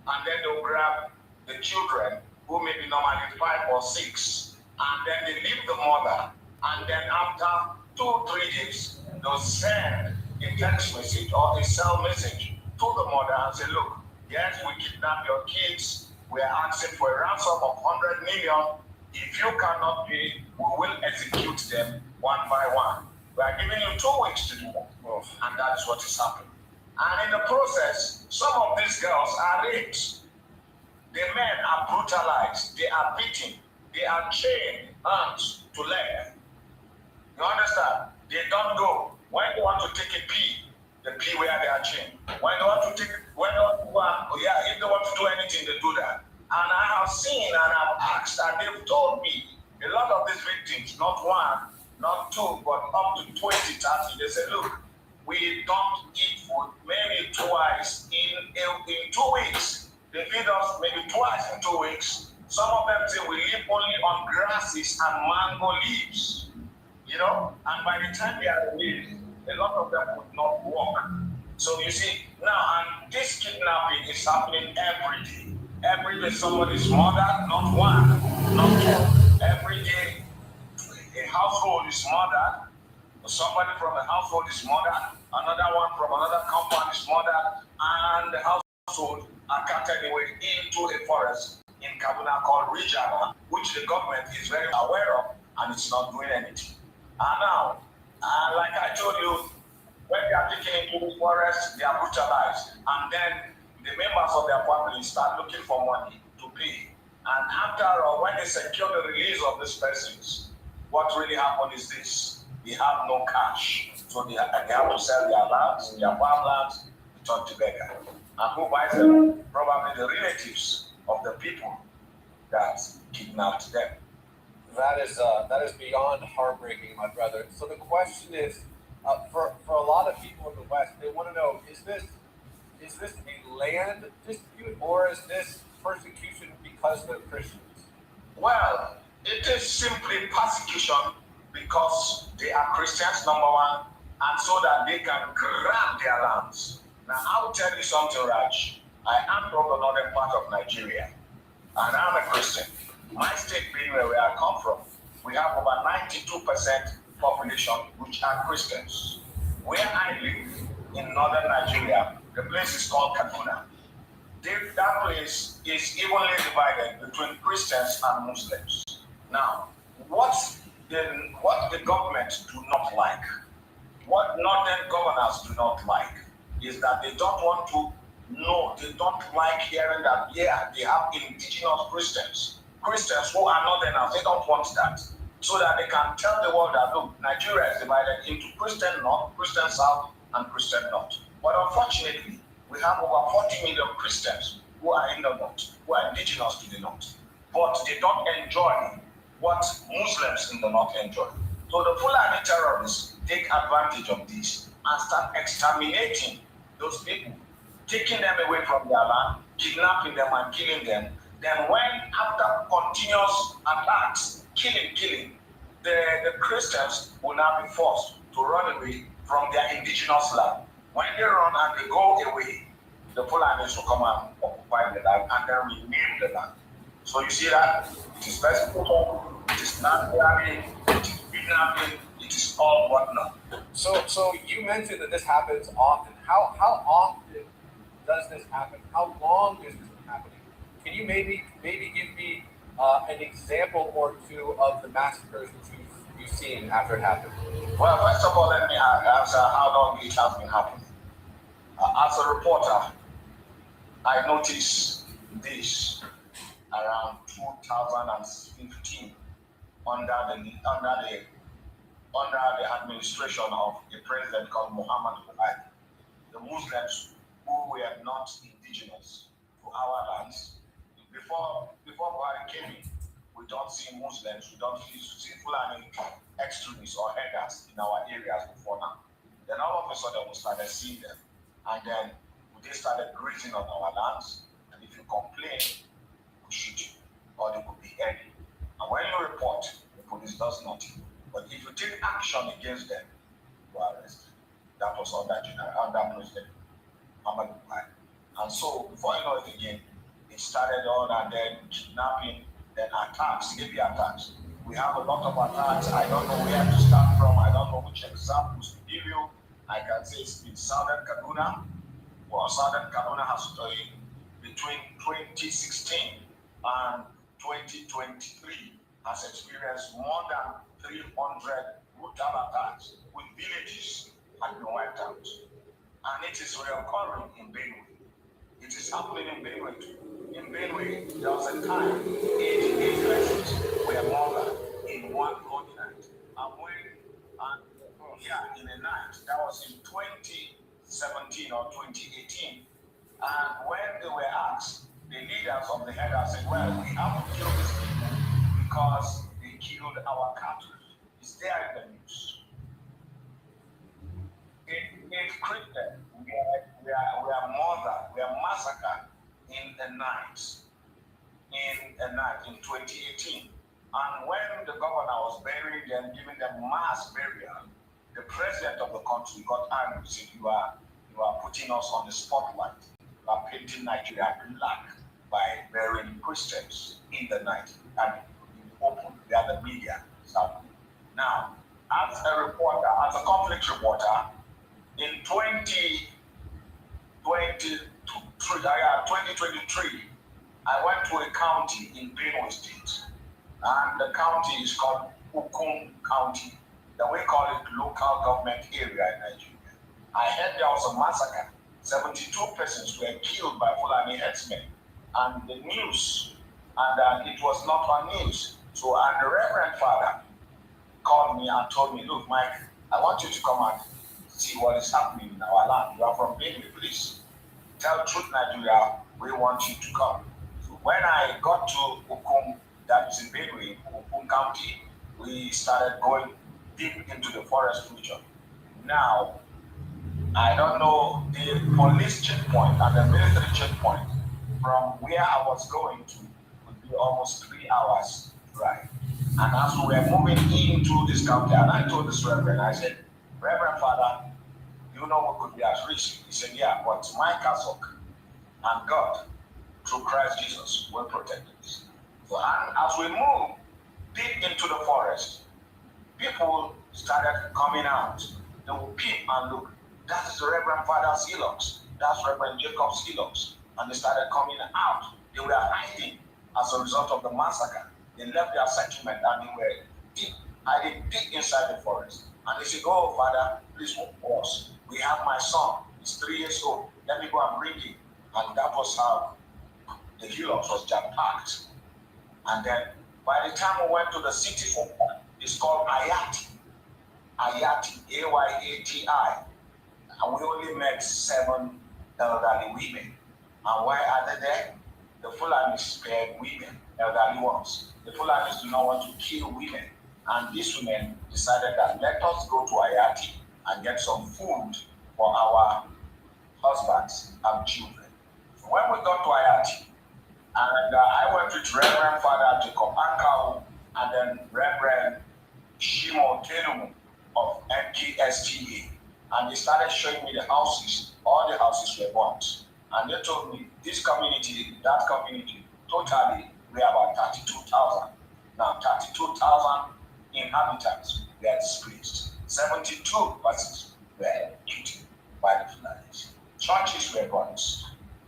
and then they'll grab the children, who may be normally 5 or 6, and then they leave the mother, and then after 2-3 days, they'll send a text message or a cell message to the mother and say, look, yes, we kidnapped your kids, we are asking for a ransom of 100 million. If you cannot pay, we will execute them one by one. We are giving you 2 weeks to do that. And that is what is happening. And in the process, some of these girls are raped. The men are brutalized, they are beaten, they are chained hands to leg. You understand? They don't go. When they want to take a pee, the P where they are chained. When they want to take, when they want to go and, if they want to do anything, they do that. And I have seen and I've asked, and they've told me, a lot of these victims, not one, not two, but up to 20, 30, they say, look, we don't eat food maybe twice in 2 weeks. They feed us maybe twice in 2 weeks. Some of them say we live only on grasses and mango leaves, you know, and by the time they are released, a lot of them would not walk. So you see, now, and this kidnapping is happening every day. Every day somebody is murdered, not one, not two. Every day a household is murdered, somebody from a household is murdered, another one from another compound is murdered, and the household are carted away into a forest in Kaduna called Rijana, which the government is very aware of, and it's not doing anything. And now, like I told you, when they are taken into the forest, they are brutalized, and then the members of their family start looking for money to pay. And after all, when they secure the release of these persons, what really happened is this: they have no cash, so they have to sell their lands, their farmlands, turn to beggar. And who buys them? Probably the relatives of the people that kidnapped them. That is beyond heartbreaking, my brother. So the question is, for a lot of people in the West, they want to know: is this a land dispute, or is this persecution because they're Christians? Well, it is simply persecution because they are Christians, number one, and so that they can grab their lands. Now, I will tell you something, Raj. I am from the northern part of Nigeria, and I'm a Christian. My state being where I come from, we have over 92% population which are Christians. Where I live in northern Nigeria, the place is called Kaduna. That place is evenly divided between Christians and Muslims. Now, what the government do not like, what northern governors do not like, is that they don't want to know, they don't like hearing that, they have indigenous Christians who are northerners. They don't want that, so that they can tell the world that, look, Nigeria is divided into Christian North, Christian South, and Christian North. But unfortunately, we have over 40 million Christians who are in the North, who are indigenous to the North. But they don't enjoy what Muslims in the North enjoy. So the Fulani terrorists take advantage of this and start exterminating those people, taking them away from their land, kidnapping them and killing them. Then when, after continuous attacks, killing, the Christians will now be forced to run away from their indigenous land. When they run and they go away, the Fulanis will come and occupy the land and then rename the land. So you see that it is persecution, it is not grabbing, it is kidnapping, it is all whatnot. So you mentioned that this happens often. How often does this happen? How long is this happening? Can you maybe give me an example or two of the massacres that you've seen after it happened? Well, first of all, let me answer how long it has been happening. As a reporter, I noticed this around 2015 under the administration of a president called Muhammad Buhari. The Muslims who were not indigenous to our lands, before Buhari came in, we don't see Muslims, we don't see Fulani extremists or headers in our areas before now. Then all of a sudden we started seeing them, and then they started grazing on our lands, and if you complain, we shoot you, or they could be heavy. And when you report, the police does nothing. But if you take action against them, you are arrested. That was under President Muhammad Buhari. And so, before you know it again, it started on, and then kidnapping, then attacks, heavy attacks. We have a lot of attacks. I don't know where to start from. I don't know which examples to give you. I can say it's in southern Kaduna. Well, southern Kaduna has studied between 2016 and 2023 has experienced more than 300 brutal attacks with villages had been wiped out. And it is recurring in Benue. It is happening in Benue too. In Benue, there was a time 88 persons were murdered in one night. And in a night, that was in 2016. 2017 or 2018. And when they were asked, the leaders of the headers said, well, we have to kill these people because they killed our cattle. It's there in the news. It's Christian. We are murdered, we are massacred in the night. In 2018. And when the governor was burying them, giving them mass burial, the president of the country got angry. He said, you are putting us on the spotlight. You are painting Nigeria black by burying Christians in the night and in the open. They are the media. Now, as a reporter, as a conflict reporter, in 2023, I went to a county in Benue State, and the county is called Ukum County. Then we call it local government area in Nigeria. I heard there was a massacre. 72 persons were killed by Fulani herdsmen, and the news, and it was not on news. So, and the Reverend Father called me and told me, look, Mike, I want you to come and see what is happening in our land. You are from Benue, please. Tell Truth Nigeria, we want you to come. So when I got to Ukum, that is in Benue, Ukum County, we started going deep into the forest region. Now, I don't know, the police checkpoint and the military checkpoint from where I was going to would be almost 3 hours drive. And as we were moving into this county, and I told this reverend, I said, Reverend Father, you know we could be at risk. He said, yeah, but my castle and God, through Christ Jesus, will protect us. So, and as we moved deep into the forest, people started coming out. They would peep and look. That's the Reverend Father's hillocks. That's Reverend Jacob's hillocks. And they started coming out. They were hiding as a result of the massacre. They left their settlement and they were deep, hiding deep inside the forest. And they said, oh, Father, please move for us. We have my son. He's 3 years old. Let me go and bring him. And that was how the hillocks was jam-packed. And then by the time we went to the city for it's called Ayati. Ayati, A-Y-A-T-I. And we only met 7 elderly women. And why are they there? The Fulanis spared women, elderly ones. The Fulanis do not want to kill women. And these women decided that let us go to Ayati and get some food for our husbands and children. So when we got to Ayati, and I went with Reverend Father Jacob Ankau and then Reverend Shimo Kenumu of MKSTA. And they started showing me the houses. All the houses were burnt. And they told me this community, that community, totally, we are about 32,000. Now, 32,000 inhabitants were displaced. 72 persons were executed by the Fulanis. Churches were burnt.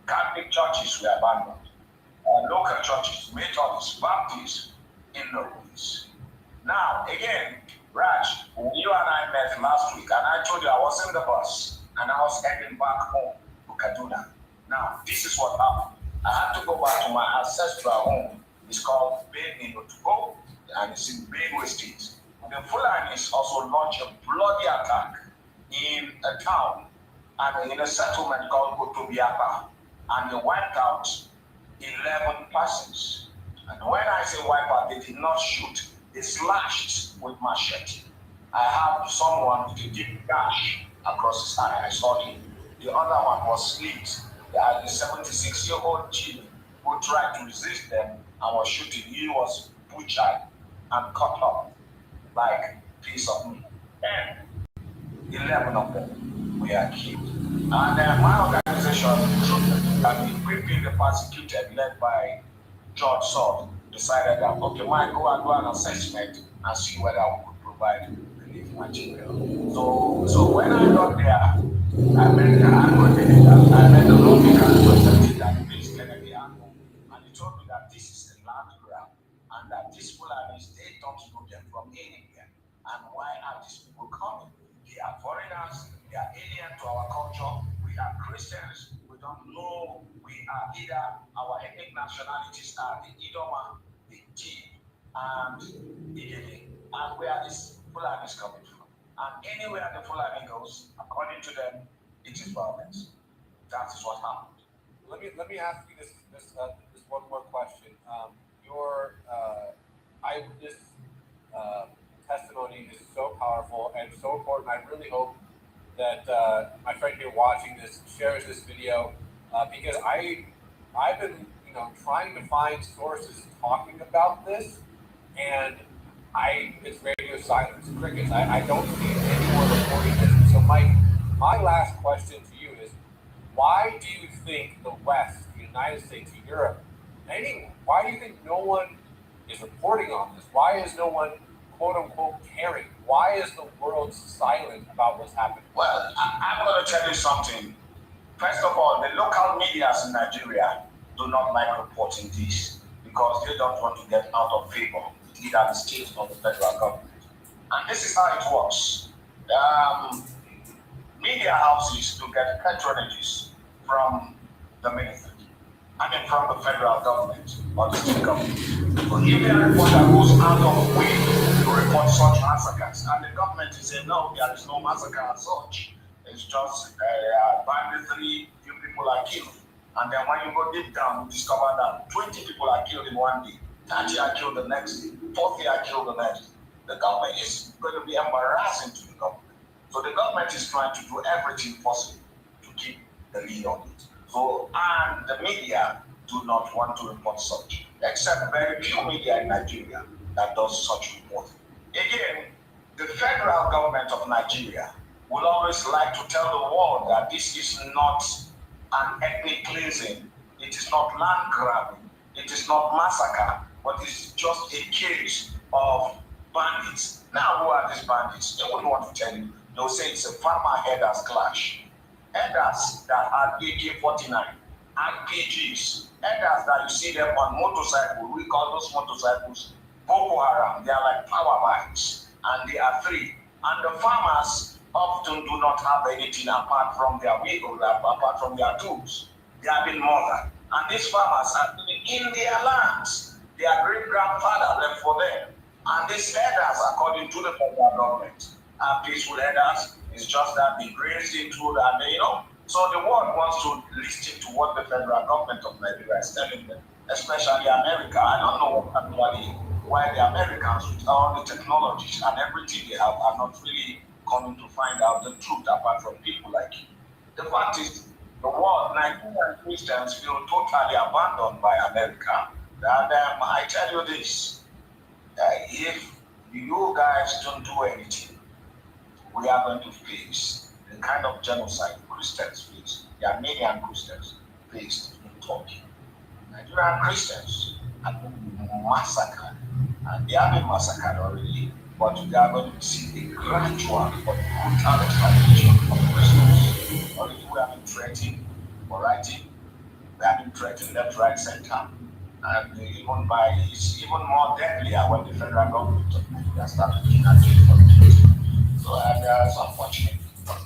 Catholic churches were abandoned. Local churches, Methodists, Baptists, in the ruins. Now, again, Raj, you and I met last week, and I told you I was in the bus, and I was heading back home to Kaduna. Now, this is what happened. I had to go back to my ancestral home. It's called Benue Notugo, and it's in Benue State. The Fulanis also launched a bloody attack in a town and in a settlement called Otobiapa, and they wiped out 11 persons. And when I say wipe out, they did not shoot. They slashed with machete. I have someone with a deep gash across his eye. I saw him. The other one was slit. They had a 76-year-old chief who tried to resist them and was shooting. He was butchered and cut up like a piece of meat. And 11 of them were killed. And my organization, that equipping the persecuted, led by George Salt, decided that, okay, Mike, go and do an assessment and see whether we could provide relief material. So when I got there, I met the lawmaker representing that place, Kennedy Ango, and he told me that this is a land grab and that these Fulanis, they don't know them from anywhere. And why are these people coming? They are foreigners, they are alien to our culture, we are Christians, we don't know, we are either, our ethnic nationalities are the Idoma, the T, and the Igede. And where are these Fulanis coming from? And anywhere the Fulani goes, according to them, it is violence. That is what happened. Let me ask you this one more question. Your eyewitness testimony is so powerful and so important. I really hope that my friend here watching this shares this video because I've been trying to find sources talking about this, and it's radio silence, crickets. I don't see anyone reporting this. So my last question to you is, why do you think the West, the United States, Europe, anyone, why do you think no one is reporting on this? Why is no one, quote unquote, caring? Why is the world silent about what's happening? Well, I'm going to tell you something. First of all, the local medias in Nigeria do not like reporting this because they don't want to get out of favor with either the state or the federal government. And this is how it works. Media houses to get patronages from the military. From the federal government or the state government. So if a reporter goes out of way to report such massacres, and the government is saying, no, there is no massacre as such, it's just banditry, few people are killed. And then when you go deep down, you discover that 20 people are killed in one day, 30 are killed the next day, 40 are killed the next day. The government is going to be embarrassing to the government. So the government is trying to do everything possible to keep the lead on it. So, and the media do not want to report such, except very few media in Nigeria that does such reporting. Again, the federal government of Nigeria will always like to tell the world that this is not an ethnic cleansing, it is not land grabbing, it is not massacre, but it's just a case of bandits. Now, who are these bandits? They wouldn't want to tell you. They'll say it's a farmer headers clash. Headers that are AK-49, RPGs, headers that you see them on motorcycles. We call those motorcycles Boko Haram. They are like power bikes, and they are free. And the farmers often do not have anything apart from their vehicle, apart from their tools. They have been murdered. And these farmers are living in their lands. Their great-grandfather left for them. And these headers, according to the federal government, are peaceful headers. It's just that they grazed into that, So the world wants to listen to what the federal government of Nigeria is telling them, especially America. I don't know actually why the Americans, with all the technologies and everything they have, are not really coming to find out the truth apart from people like you. The fact is, the world, Nigerian Christians feel totally abandoned by America. And I tell you this, if you guys don't do anything, we are going to face the kind of genocide Christians face, the Armenian Christians faced in Turkey. Nigerian Christians have been massacred, and they have been massacred already, but we are going to see a gradual but brutal extermination of Christians. Already we have been threatened for writing, we have been threatened left, right, center, and even it's even more deadlier when the federal government of Nigeria started kidnapping for the so it's unfortunate, but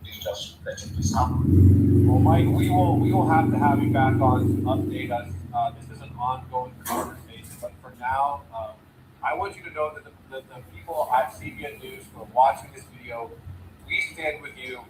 it's just letting this happen. Well, Mike, we will have to have you back on to update us. This is an ongoing conversation, but for now, I want you to know that the people at CBN News who are watching this video, we stand with you.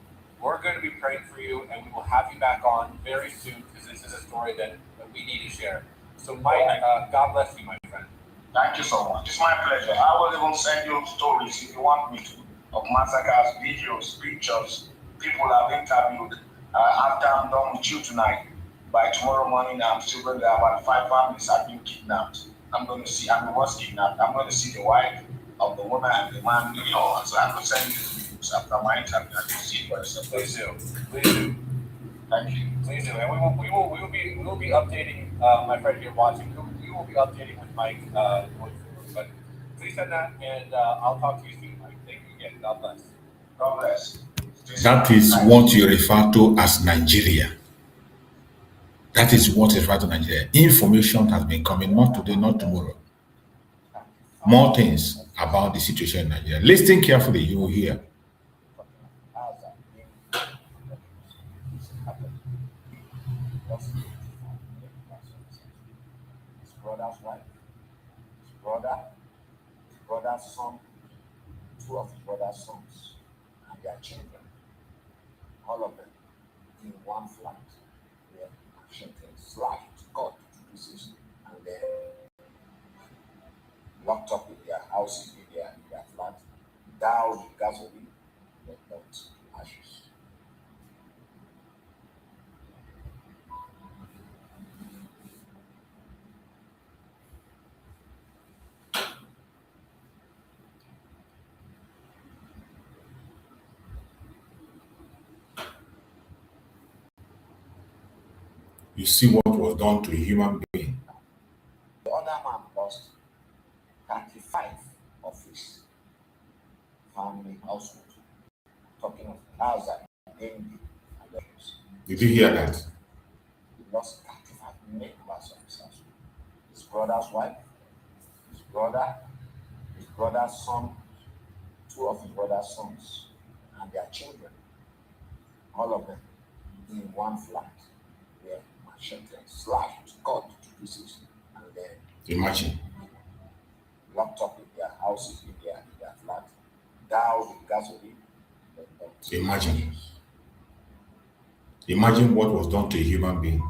We're going to be praying for you, and we will have you back on very soon because this is a story that we need to share. So, Mike, God bless you, my friend. Thank you so much. It's my pleasure. I will even send you stories if you want me to, of massacres, videos, pictures, people I've interviewed. After I'm done with you tonight, by tomorrow morning, I'm still going to have about 5 families have been kidnapped. I was kidnapped. I'm going to see the wife of the woman and the man, so I will send you the videos after my interview and you see what it's about. Please do. Please do. Thank you. Please do. And we will be updating my friend here watching. We will be updating with Mike going forward. But please send that, and I'll talk to you soon, Mike. Thank you again. God bless. God bless. That is what you refer to as Nigeria. That is what is referred to Nigeria. Information has been coming, not today, not tomorrow. More things about the situation in Nigeria. Listen carefully, you will hear. His brother's wife, his brother's son, 2 of his brother's sons, and their children all of them in one flat, where machete slashed, cut to pieces, and then locked up in their houses, in their flat, doused with gasoline, then burnt to ashes. You see what was done to a human being. The other man lost 35 of his family household. Talking of Gaza, Nnamdi and others. Did you hear that? He lost 35 members of his household. His brother's wife, his brother's son, two of his brother's sons, and their children. All of them in one flat, where machete slashed, cut to pieces, and then Imagine. locked up in their houses, in their flat, doused with gasoline. Imagine. Imagine what was done to a human being.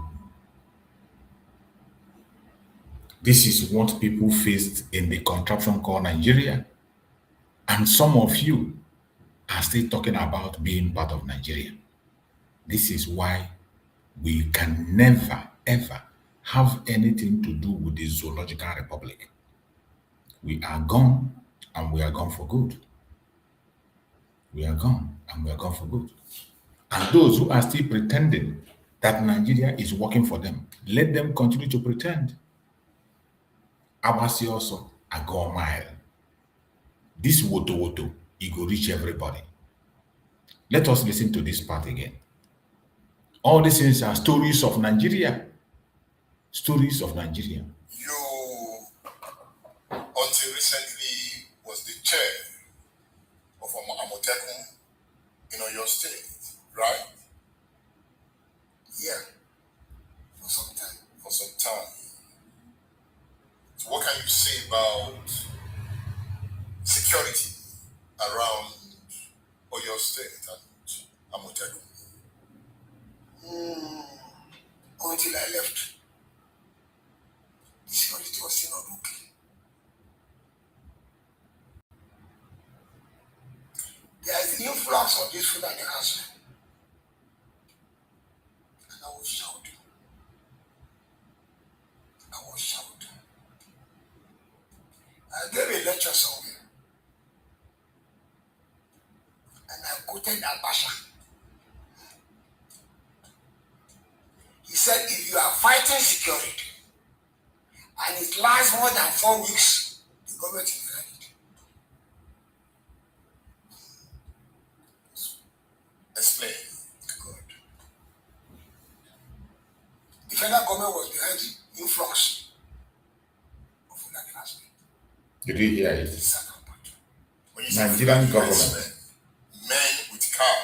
This is what people faced in the contraption called Nigeria. And some of you are still talking about being part of Nigeria. This is why we can never, ever have anything to do with the Zoological Republic. We are gone, and we are gone for good. We are gone, and we are gone for good. And those who are still pretending that Nigeria is working for them, let them continue to pretend. Abasi also, I go a mile. This woto, it go reach everybody. Let us listen to this part again. All these things are stories of Nigeria. Stories of Nigeria. You, until recently, was the chair of Amotekun in Oyo State, right? Yeah, for some time. So what can you say about security around Oyo State and Amotekun? Until I left, the security was still not okay. There is the influx of this food and the council. And I was shouting. I gave a lecture somewhere. And I quoted Abasha. He said, if you are fighting security and it lasts more than 4 weeks, the government is ready. Explain. Good. The federal government was behind the influx of Fulani last week. Did you hear it? Nigerian government. Men with cow.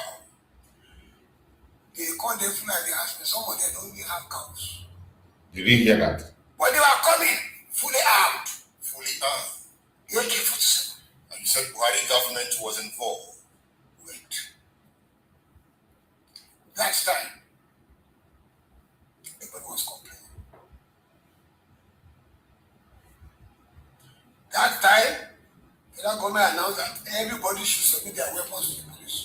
They call them Fulani husbands. Some of them don't even have cows. Did you hear that? But they were coming fully armed. AK-47. And you said Buhari government was involved. Wait. That time, everybody was complaining. That time, the government announced that everybody should submit their weapons to the police.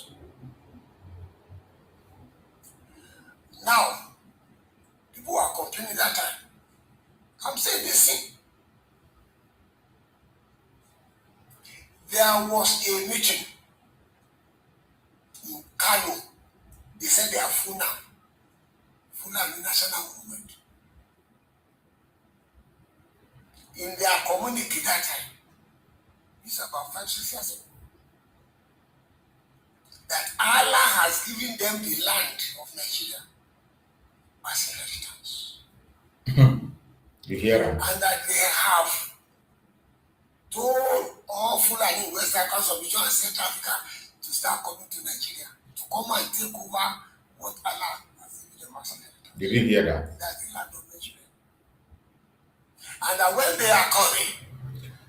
Now, people are complaining that time. I'm saying this thing. There was a meeting in Kanu. They said they are Funa National Movement. In their community that time, it's about 5-6 years ago, that Allah has given them the land of Nigeria as inheritance. You hear that? And that they have told all Fulani in West Africa, Submission and Central Africa to start coming to Nigeria, to come and take over what Allah has given them as inheritance. Did you hear that? That's the land of Nigeria. And that when they are coming,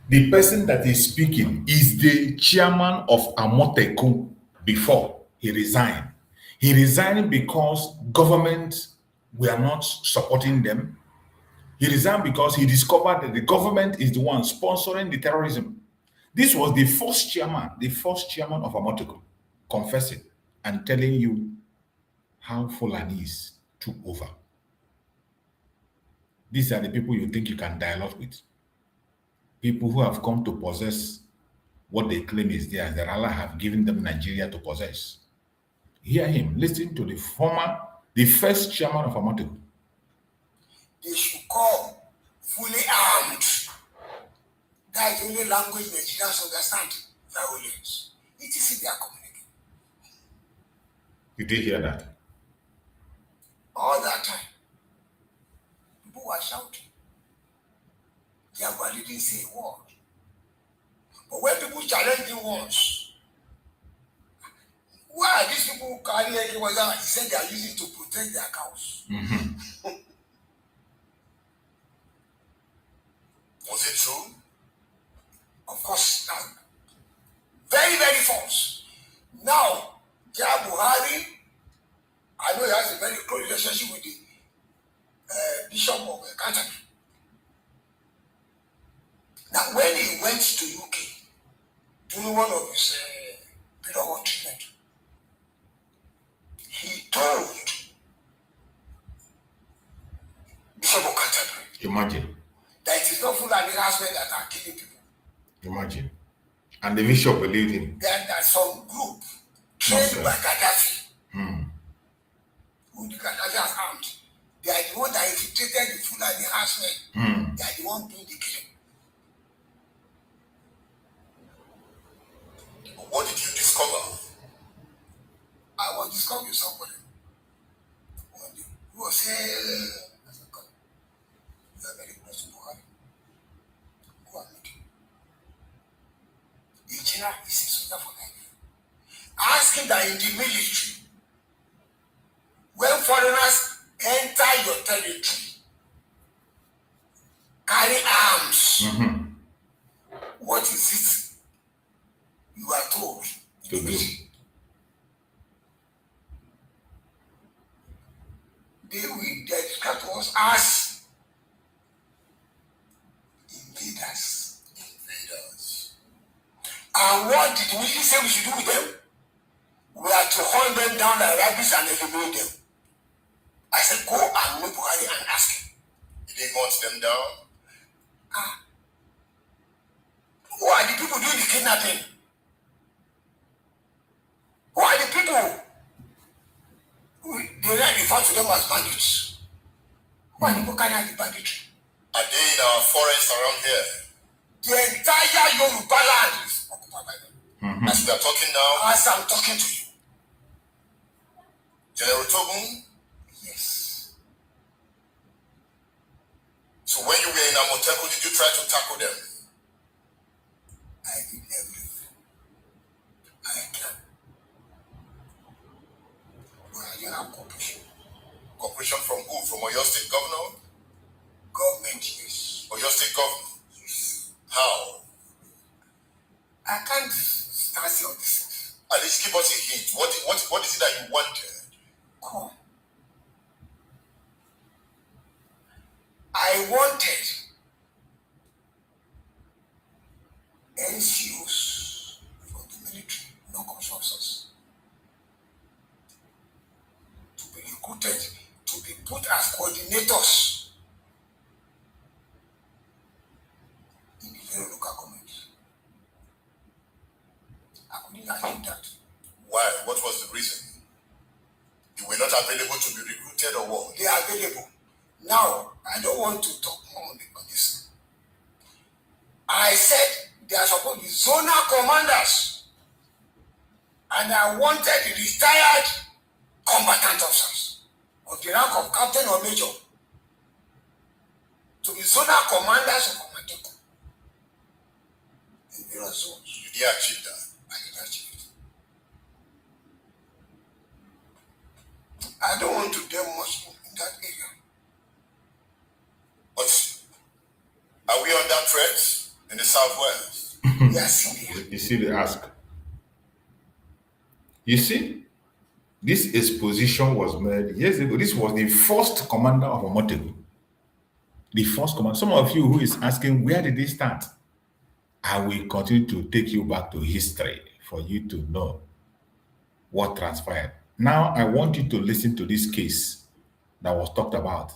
the person that is speaking is the chairman of Amotekun before he resigned. He resigned because government were not supporting them. He resigned because he discovered that the government is the one sponsoring the terrorism. This was the first chairman of Amoteco confessing and telling you how Fulanese took over. These are the people you think you can dialogue with. People who have come to possess what they claim is theirs, that Allah have given them Nigeria to possess. Hear him, listen to the first chairman of Amoteco. They should come fully armed. That is the only language Nigerians understand. Violence. It is in their community. You did hear that? All that time, people were shouting. They didn't say a word. But when people challenge him once, why are these people carrying it? He said they are using it to protect their cows. Was it true? Of course, not. Very, very false. Now, Buhari, I know he has a very close relationship with the Bishop of Canterbury. Now, when he went to UK, during one of his period of treatment, he told Bishop of Canterbury, imagine, that it is not Fulani harassment that are killing people. Imagine. And the bishop believed him. Then there's some group trained by Gaddafi, who the Gaddafi has armed. They are the one that infiltrated the Fulani harassment. They are the one doing the killing. What did you discover? I was discovering somebody. One day, he was saying, I said, God, you are very close to Buhari. Go and meet him. The general is a soldier for life. Ask him that in the military, when foreigners enter your territory, carry arms, what is it you are told to do? They describe to us as invaders. And what did we say we should do with them? We are to hunt them down like rabbits and eliminate them. I said, go and meet Buhari and ask him. Did they hunt them down? Who are the people doing the kidnapping? Who are the people? They refer to them as bandits. Who are the people carrying out the banditry? Are they in our forests around here? The entire Yoruba land is occupied by them. As we are talking now? As I'm talking to you. General Togun? Yes. So when you were in Amoteco, did you try to tackle them? I did everything I can. But I didn't have cooperation. Cooperation from who? From Oyo State Governor? Government, yes. Oyo State Governor? Yes. How? I can't start saying this. At least give us a hint. What is it that you wanted? Come. I wanted NCOs from the military, no officers, to be recruited, to be put as coordinators in the very local government. I couldn't achieve that. Why? What was the reason? You were not available to be recruited or what? They are available. Now, I don't want to talk more on this. I said they are supposed to be zonal commanders. And I wanted the retired combatant officers of the rank of captain or major to be zonal commanders of Amoteco in various zones. You did achieve that? I did achieve it. I don't want to delve much in that area. But are we under threat in the southwest? Yes. You see the ask. You see? This exposition was made years ago. This was the first commander of Omotegu. The first commander. Some of you who is asking, where did this start? I will continue to take you back to history for you to know what transpired. Now, I want you to listen to this case that was talked about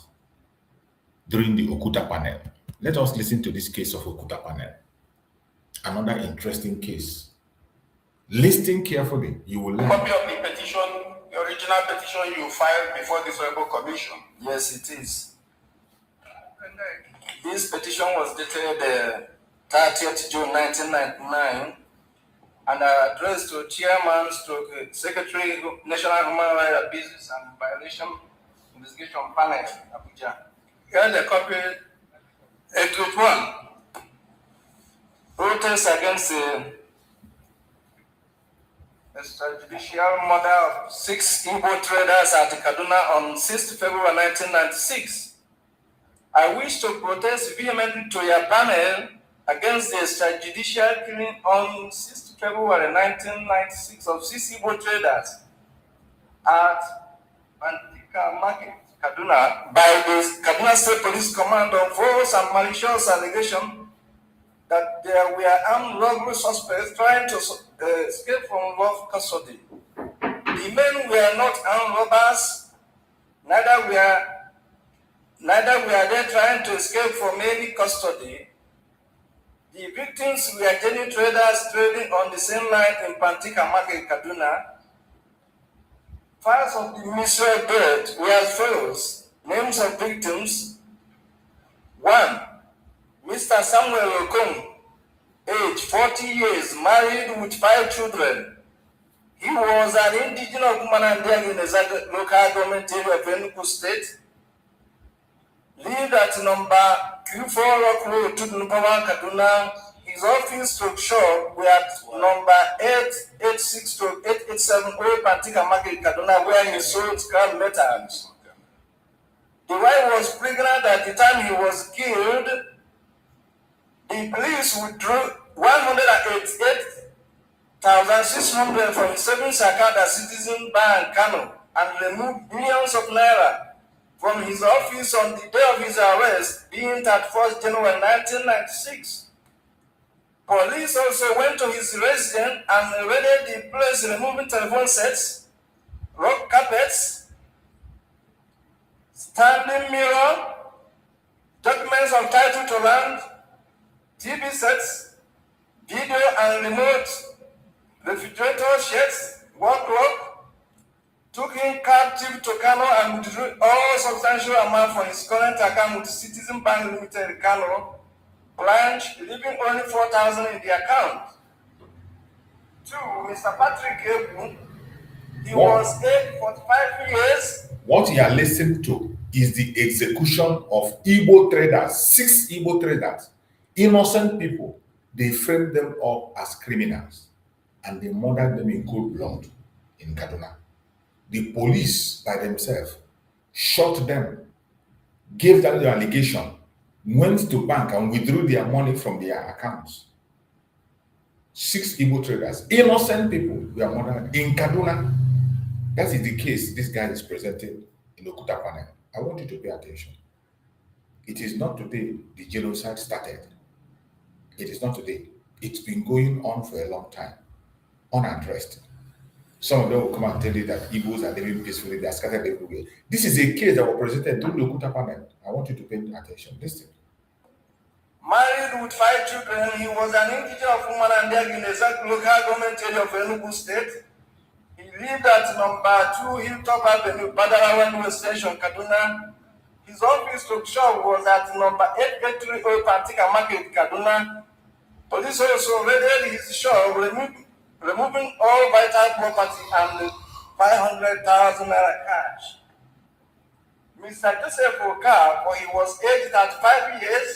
during the Okuta panel. Let us listen to this case of Okuta panel. Another interesting case. Listen carefully, you will learn. Copy of the petition, the original petition you filed before this Rebel Commission. Yes, it is. This petition was dated 30th June 1999 and addressed to Chairman, Secretary, National Human Rights Abuses and Violation Investigation Panel, Abuja. Here the copy, Group 1. Protest against the extrajudicial murder of 6 Igbo traders at Kaduna on 6th February 1996. I wish to protest vehemently to your panel against the extrajudicial killing on 6th February 1996 of 6 Igbo traders at Bantika Market, Kaduna, by the Kaduna State Police Command on false and malicious allegations that there were armed robbery suspects trying to escape from rough custody. The men were not armed robbers, neither were they trying to escape from any custody. The victims were genuine traders trading on the same line in Bantika Market, Kaduna. Files of the mystery bird were as follows. Names of victims: 1. Mr. Samuel Okon, age 40 years, married with 5 children. He was an indigenous woman in the local government area of Enugu State. Lived at number Q4 Rock Road, Tudunpawa, Kaduna. His office to shop were at number 886 to 887 Old Bantika Market, Kaduna, where he sold scrap metals. The wife was pregnant at the time he was killed. The police withdrew 188,600 from his savings account at Citizen Bank, Kano, and removed millions of naira from his office on the day of his arrest, being 31st January 1996. Police also went to his residence and raided the place, removing telephone sets, rug carpets, standing mirror, documents of title to land, TV sets, video and remote, refrigerator, sheds, wardrobe, took him captive to Kano and withdrew all substantial amount from his current account with Citizen Bank Limited, Kano branch, leaving only 4,000 in the account. 2. Mr. Patrick Ebu, he was 45 years. What you are listening to is the execution of Igbo traders, 6 Igbo traders, innocent people. They framed them up as criminals and they murdered them in cold blood in Kaduna. The police by themselves shot them, gave them the allegation, went to bank and withdrew their money from their accounts. 6 Igbo traders, innocent people, were murdered in Kaduna. That is the case this guy is presenting in Okuta panel. I want you to pay attention. It is not today the genocide started. It is not today. It's been going on for a long time, unaddressed. Some of them will come and tell you that Igbos are living peacefully, they are scattered everywhere. This is a case that was presented during the Okuta panel. I want you to pay attention. Listen. Married with 5 children, he was an indigenous woman and in the local government area of Enugu State. He lived at number 2 Hilltop Avenue, Badarawan Station, Kaduna. His office to shop was at number 883 Old Bantika Market, Kaduna. Police also raided his shop, removing all vital property and 500,000 naira cash. Mr. Joseph Okar, he was aged 35 years,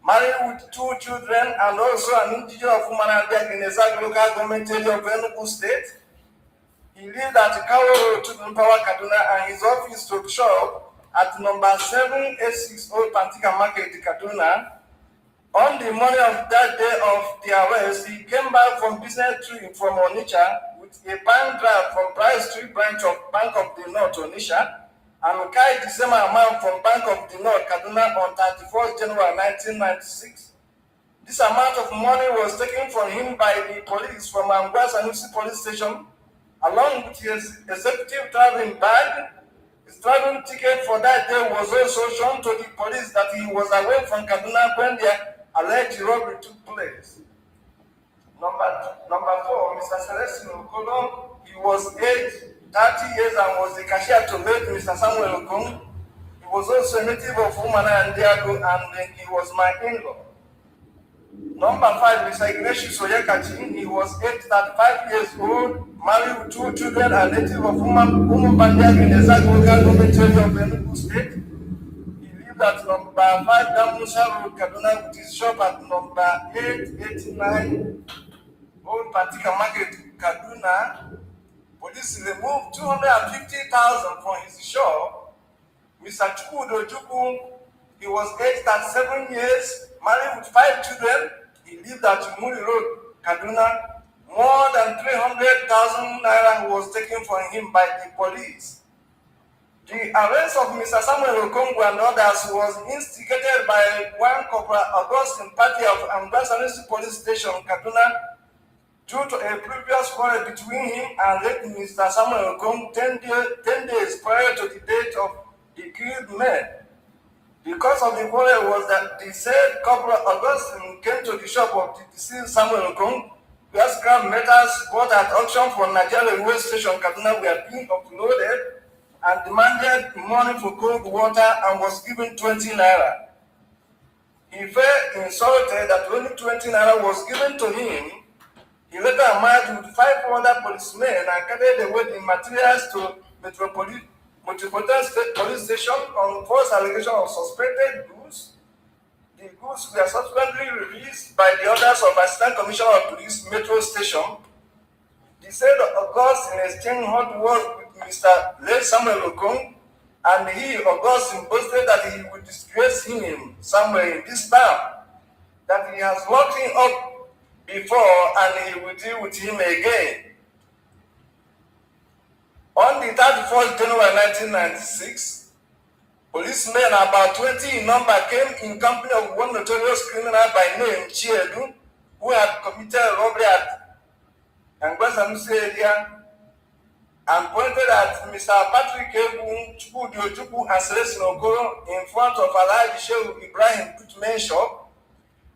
married with 2 children, and also an indigenous woman in the local government area of Enugu State. He lived at Kawo Road, Tudunpawa, Kaduna, and his office to shop at number 786 Old Bantika Market, Kaduna. On the morning of that day of the arrest, he came back from business trip from Onitsha with a bank draft from Price Street branch of Bank of the North, Onitsha, and carried the same amount from Bank of the North, Kaduna, on 31st January 1996. This amount of money was taken from him by the police from Angwa Sanusi police station, along with his executive traveling bag. His traveling ticket for that day was also shown to the police that he was away from Kaduna when the alleged robbery took place. Number 4, Mr. Celestine Okolo. He was aged 30 years and was the cashier to late Mr. Samuel Okong. He was also a native of Umana and Diago, and he was my in-law. Number 5, Mr. Ignatius Oyekachi. He was aged 35 years old, married with 2 children, and native of Umubandiag in the Zago local government area of Enugu State. He lived at number 5 Damusa Road, Kaduna, with his shop at number 889 Old Patika Market, Kaduna. Police removed 250,000 from his shop. Mr. Chukwudo Chukwu, he was aged 37 years, married with 5 children. He lived at Muri Road, Kaduna. More than 300,000 naira was taken from him by the police. The arrest of Mr. Samuel Okongu and others was instigated by one Corporal Augustine Party of Ambassador Police Station, Kaduna, due to a previous quarrel between him and late Mr. Samuel Okongu 10 days prior to the date of the killed men. The cause of the quarrel was that the said Corporal Augustine came to the shop of the deceased Samuel Okongu, where scrap metals bought at auction from Nigeria Railway Station, Kaduna, were being uploaded, and demanded money for cold water and was given 20 naira. He felt insulted that only 20 naira was given to him. He later emerged with 5 other policemen and carried away the materials to Metropolitan State Police Station on false allegation of suspected goods. The goods were subsequently released by the orders of Assistant Commissioner of Police, Metro Station. The said Augustine exchanged hot words with Mr. Late Samuel Okong, and he, Augustine, boasted that he would disgrace him somewhere in this town, that he has locked him up before and he will deal with him again. On the 31st January 1996, policemen about 20 in number came in company of one notorious criminal by name Chiedu, who had committed a robbery at Angbasanusi area, and pointed at Mr. Patrick Ebu, Chukwudi Ojukwu, and Celestine Okoro in front of Alhaji Shehu Ibrahim Putman shop,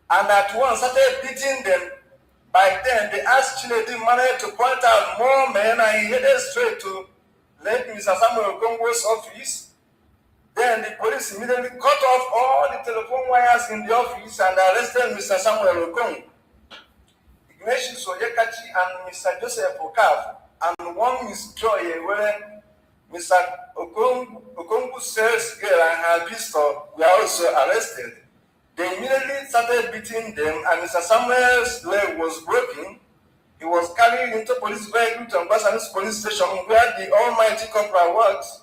and at once started beating them. By then, they asked Chinedu manager to point out more men, and he headed straight to late Mr. Samuel Okongo's office. Then the police immediately cut off all the telephone wires in the office and arrested Mr. Samuel Okongo, Ignatius Oyekachi, and Mr. Joseph Okaf, and one Miss Joy, where Mr. Okongo's sales girl and her pistol were also arrested. They immediately started beating them, and Mr. Samuel's leg was broken. He was carried into police vehicle to Ambassador Police Station, where the almighty corporal works.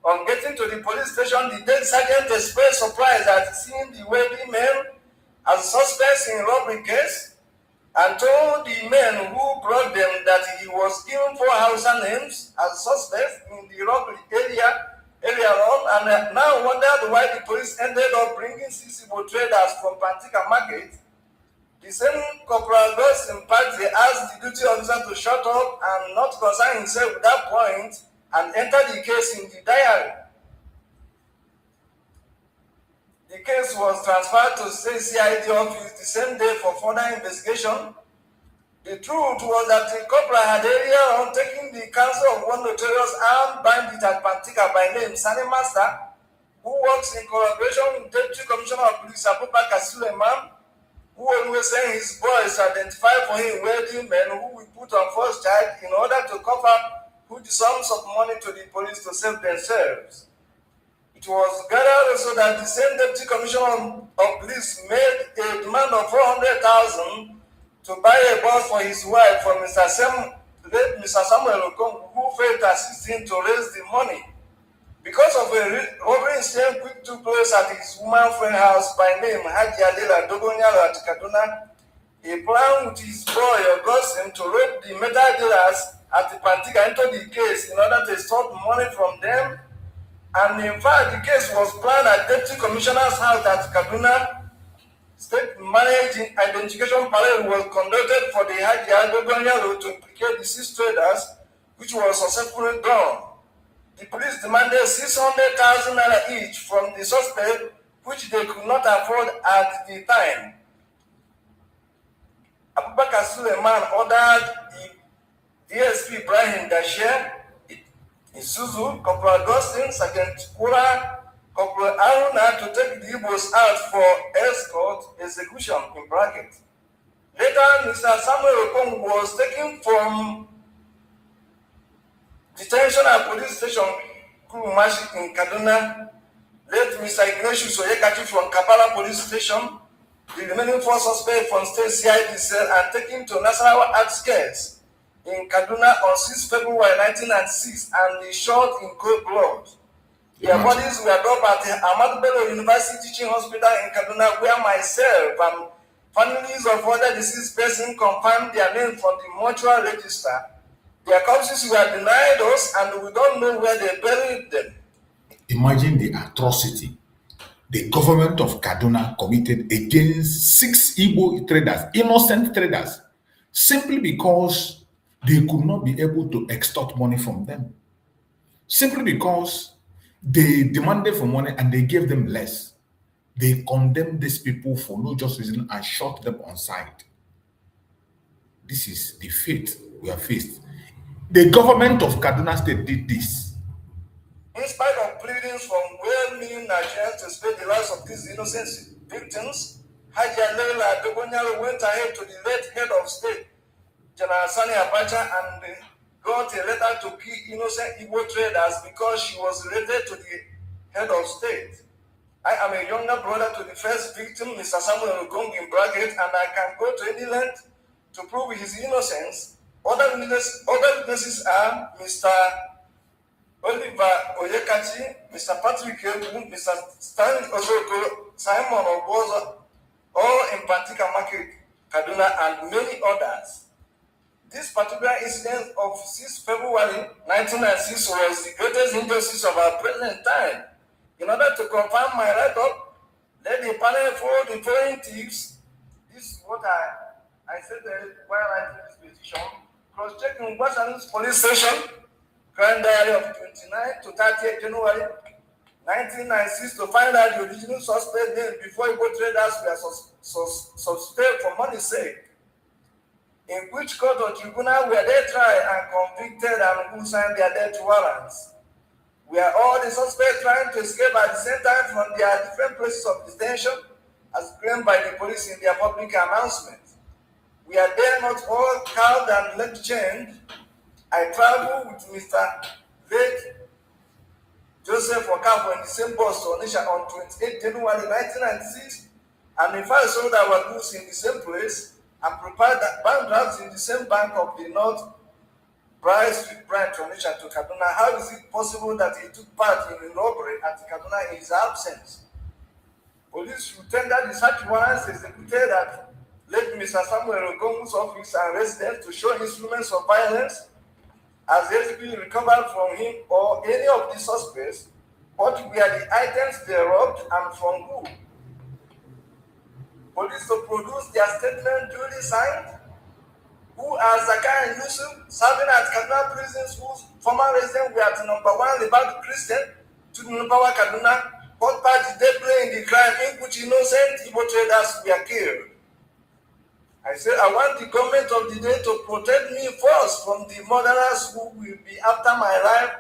On getting to the police station, the dead sergeant expressed surprise at seeing the wealthy men as suspects in robbery case, and told the men who brought them that he was given 4 Hausa names as suspects in the robbery earlier on, and now wondered why the police ended up bringing 6 Igbo traders from Pantika Market. The same Corporal Ghost in fact, they asked the duty officer to shut up and not concern himself with that point, and enter the case in the diary. The case was transferred to State CID office the same day for further investigation. The truth was that the corporal had earlier on taken the counsel of one notorious armed bandit at Pantika by name Sani Master, who works in collaboration with Deputy Commissioner of Police Abubakar Suleiman, who always send his boys to identify for him wealthy men who will put on false charge in order to cover huge sums of money to the police to save themselves. It was gathered also that the same Deputy Commissioner of Police made a demand of 400,000 to buy a bus for his wife from Mr. Samuel Okong, who failed to assist him to raise the money. Because of a robbery incident which took place at his woman friend house by name Haji Adela Dogonyalo at Kaduna, he planned with his boy Augustine to rape the metal dealers at the Pantika into the case in order to extort money from them. And in fact, the case was planned at Deputy Commissioner's house at Kaduna. State managed identification parade was conducted for the Haji Adogonyalo to implicate the 6 traders, which was successfully done. The police demanded 600,000 naira each from the suspect, which they could not afford at the time. Abubakar Suleiman ordered the DSP Ibrahim Dashir, Isuzu, Corporal Augustine, Sergeant Kura, Corporal Aruna to take the Igbos out for escort execution in bracket. Later, Mr. Samuel Okong was taken from detention at police station Kurumashi in Kaduna. Late Mr. Ignatius Oyekachi from Kapala police station. The remaining 4 suspects from state CID cell are taken to Nasarawa outskirts in Kaduna on 6 February 1996 and they shot in cold blood. Their bodies were dropped at the Ahmadu Bello University Teaching Hospital in Kaduna, where myself and families of other deceased persons confirmed their names from the mortuary register. Their corpses were denied us and we don't know where they buried them. Imagine the atrocity the government of Kaduna committed against 6 Igbo traders, innocent traders, simply because they could not be able to extort money from them. Simply because they demanded for money and they gave them less. They condemned these people for no just reason and shot them on sight. This is the fate we have faced. The government of Kaduna State did this. In spite of pleadings from well-meaning Nigerians to spare the lives of these innocent victims, Haji Alela Dogonyalo went ahead to the late head of state, General Sani Abacha, and got a letter to kill innocent Igbo traders because she was related to the head of state. I am a younger brother to the first victim, Mr. Samuel Okong in bracket, and I can go to any length to prove his innocence. Other witnesses are Mr. Oliver Oyekachi, Mr. Patrick Ebu, Mr. Stanley Osoko, Simon Oboza, all in Pantika Market, Kaduna, and many others. This particular incident of 6 February 1996 was the greatest injustice of our present time. In order to confirm my write-up, let the panel follow the following tips. This is what I said while writing this petition. Cross-checking Washington's police station, Grand Diary of 29 to 30 January 1996 to find out the original suspect name before Igbo traders were suspected for money's sake. In which court or tribunal were they tried and convicted and who signed their death warrants? Were all the suspects trying to escape at the same time from their different places of detention as claimed by the police in their public announcement? We are there not all cowed and left chained. I traveled with Mr. Late Joseph Okafor in the same bus to Onitsha on 28 January 1996, and in fact sold our goods in the same place and prepared bank drafts in the same bank of the North Bright Street branch to Onitsha to Kaduna. How is it possible that he took part in the robbery at Kaduna in his absence? Police who tendered the search warrants executed at late Mr. Samuel Okong's office and residence to show instruments of violence as basically recovered from him or any of the suspects, what were the items they robbed and from who? Police to produce their statement duly signed, who are Zakai and Yusuf, serving at Kaduna prisons, whose former residents were at number 1 Libat Christian to number 1 Kaduna. What part did they play in the crime in which innocent Igbo traders were killed? I said, I want the government of the day to protect me first from the murderers who will be after my life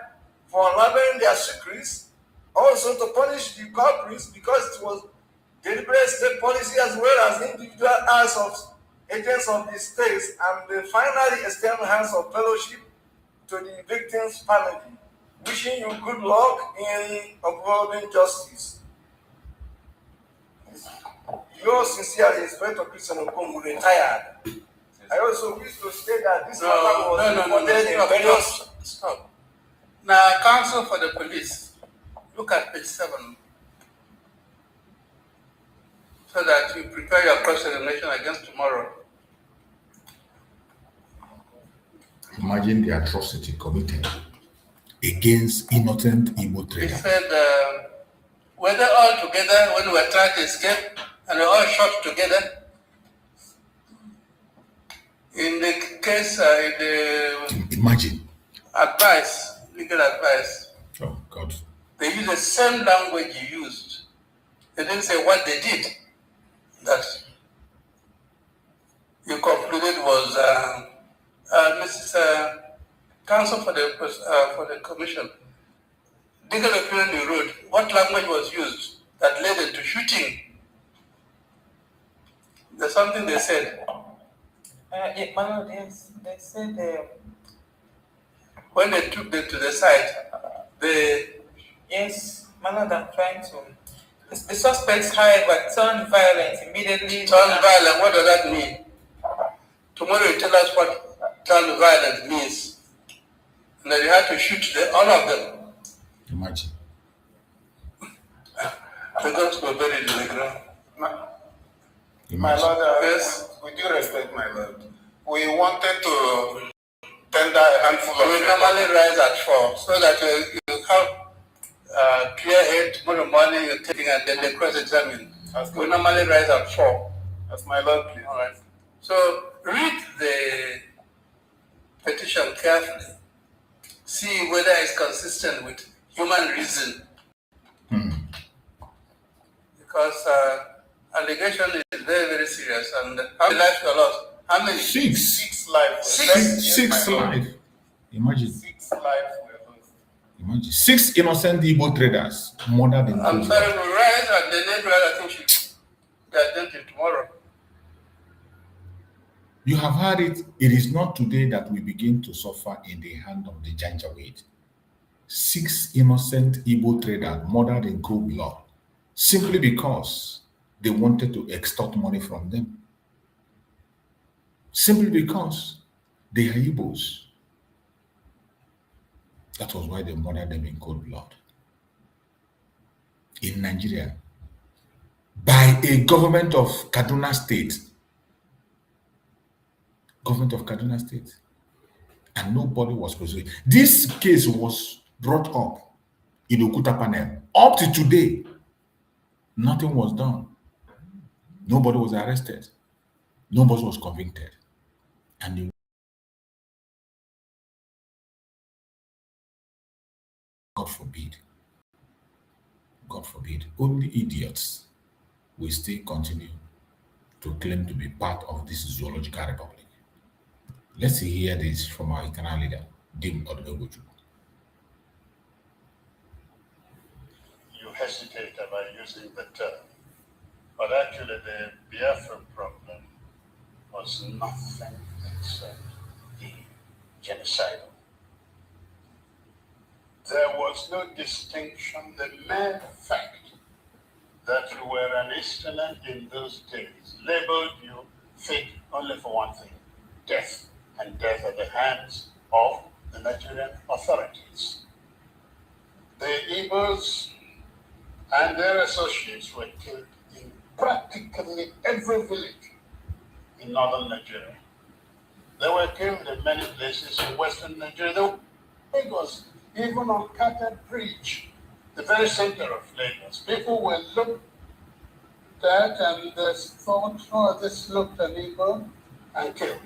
for unraveling their secrets. Also to punish the culprits because it was deliberate state policy as well as individual acts of agents of the states, and finally extend hands of fellowship to the victim's family. Wishing you good luck in upholding justice. Yours sincerely, Inspector Christian Okongu, retired. I also wish to state that this matter was reported in various... Stop. Now, counsel for the police, Look at page 7 so that you prepare your cross-examination against tomorrow. Imagine the atrocity committed against innocent Igbo He traders. said, were they all together when we were trying to escape and we all shot together? In the case, Imagine. Legal advice, Oh, God. they used the same language you used. They didn't say what they did. That you concluded was Mrs. Counsel for the Commission. Legal opinion you wrote. What language was used that led into shooting? There's something they said. Yes, they said When they took them to the site, yes, Manad, I'm trying to. The suspects, however, turned violent immediately. Turned violent, what does that mean? Tomorrow you tell us what turned violent means. And then you have to shoot all of them. Imagine. The guns were buried in the ground. My Lord, yes, with due respect, my Lord, we wanted to tender a handful of... We normally rise at 4 so that you have clear head tomorrow morning, you're taking and then they cross-examine. We normally rise at 4. That's my Lord, please. All right. So read the petition carefully. See whether it's consistent with human reason. Because allegation is very, very serious. And how many lives were lost? How many? 6. 6 lives. 6 lives. Imagine. 6 lives were lost. Imagine. 6 innocent Igbo traders murdered in I'm cold sorry, blood. we rise and the next I think should be identified tomorrow. You have heard it. It is not today that we begin to suffer in the hand of the Janjaweed. 6 innocent Igbo traders murdered in cold blood simply because they wanted to extort money from them. Simply because they are Igbos. That was why they murdered them in cold blood. In Nigeria, by a government of Kaduna State. Government of Kaduna State. And nobody was prosecuted. This case was brought up in Okuta panel. Up to today, nothing was done. Nobody was arrested. Nobody was convicted. And God forbid, only idiots will still continue to claim to be part of this zoological republic. Let's hear this from our eternal leader, Dim Odumegoju. You hesitate about using the term, but actually the Biafra problem was nothing except the genocidal. There was no distinction. The mere fact that you were an Easterner in those days labeled you fit only for one thing: death, and death at the hands of the Nigerian authorities. The Igbos and their associates were killed in practically every village in northern Nigeria. They were killed in many places in western Nigeria. They were Lagos, even on Carter Bridge, the very center of Lagos. People were looked at and they thought, oh, this looked an Igbo, and killed.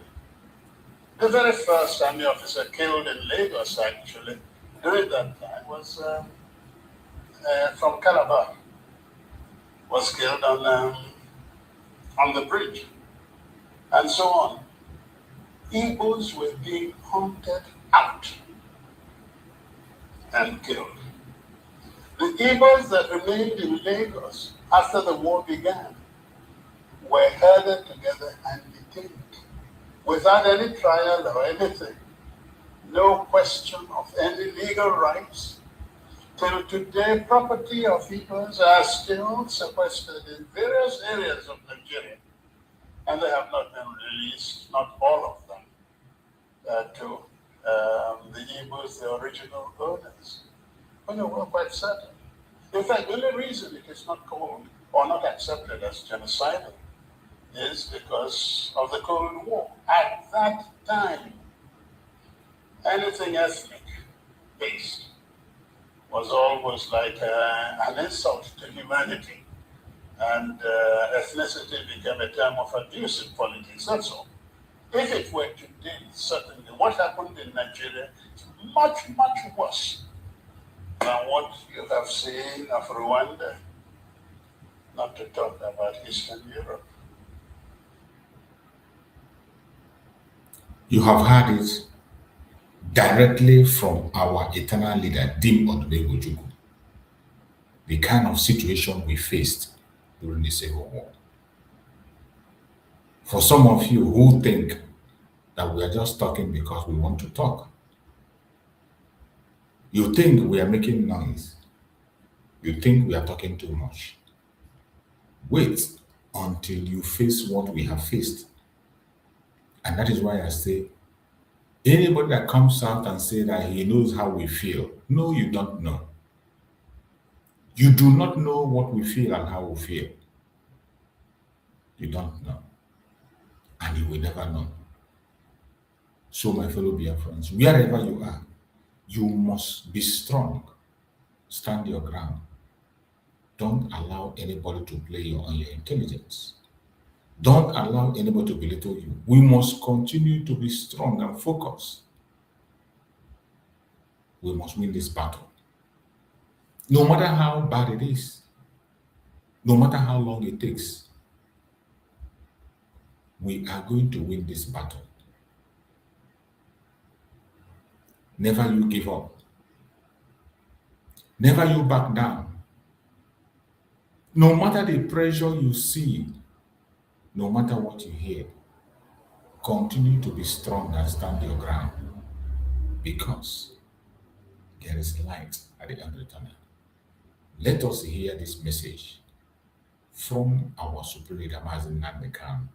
The very first army officer killed in Lagos, actually, during that time was from Calabar, was killed on the bridge, and so on. Igbos were being hunted out and killed. The Igbos that remained in Lagos after the war began were herded together and detained without any trial or anything. No question of any legal rights. Till today, property of Igbos are still sequestered in various areas of Nigeria, and they have not been released, not all of them, to the Igbos, the original owners. But we were quite certain. In fact, the only reason it is not called or not accepted as genocidal is because of the Cold War. At that time, anything ethnic based was almost like an insult to humanity. And ethnicity became a term of abuse in politics. That's all. If it were today, certainly what happened in Nigeria is much, much worse than what you have seen of Rwanda, not to talk about Eastern Europe. You have heard it directly from our eternal leader, Dim Odumegwu, the kind of situation we faced during the Civil War. For some of you who think that we are just talking because we want to talk, you think we are making noise. You think we are talking too much. Wait until you face what we have faced. And that is why I say, anybody that comes out and say that he knows how we feel, no, you don't know. You do not know what we feel and how we feel. You don't know. And you will never know. So, my fellow Biafrans, wherever you are, you must be strong. Stand your ground. Don't allow anybody to play on your intelligence. Don't allow anybody to belittle you. We must continue to be strong and focused. We must win this battle. No matter how bad it is, no matter how long it takes, we are going to win this battle. Never you give up. Never you back down. No matter the pressure you see, no matter what you hear, continue to be strong and stand your ground, because there is light at the end of the tunnel. Let us hear this message from our Supreme Leader, Mazi Nnamdi Kanu,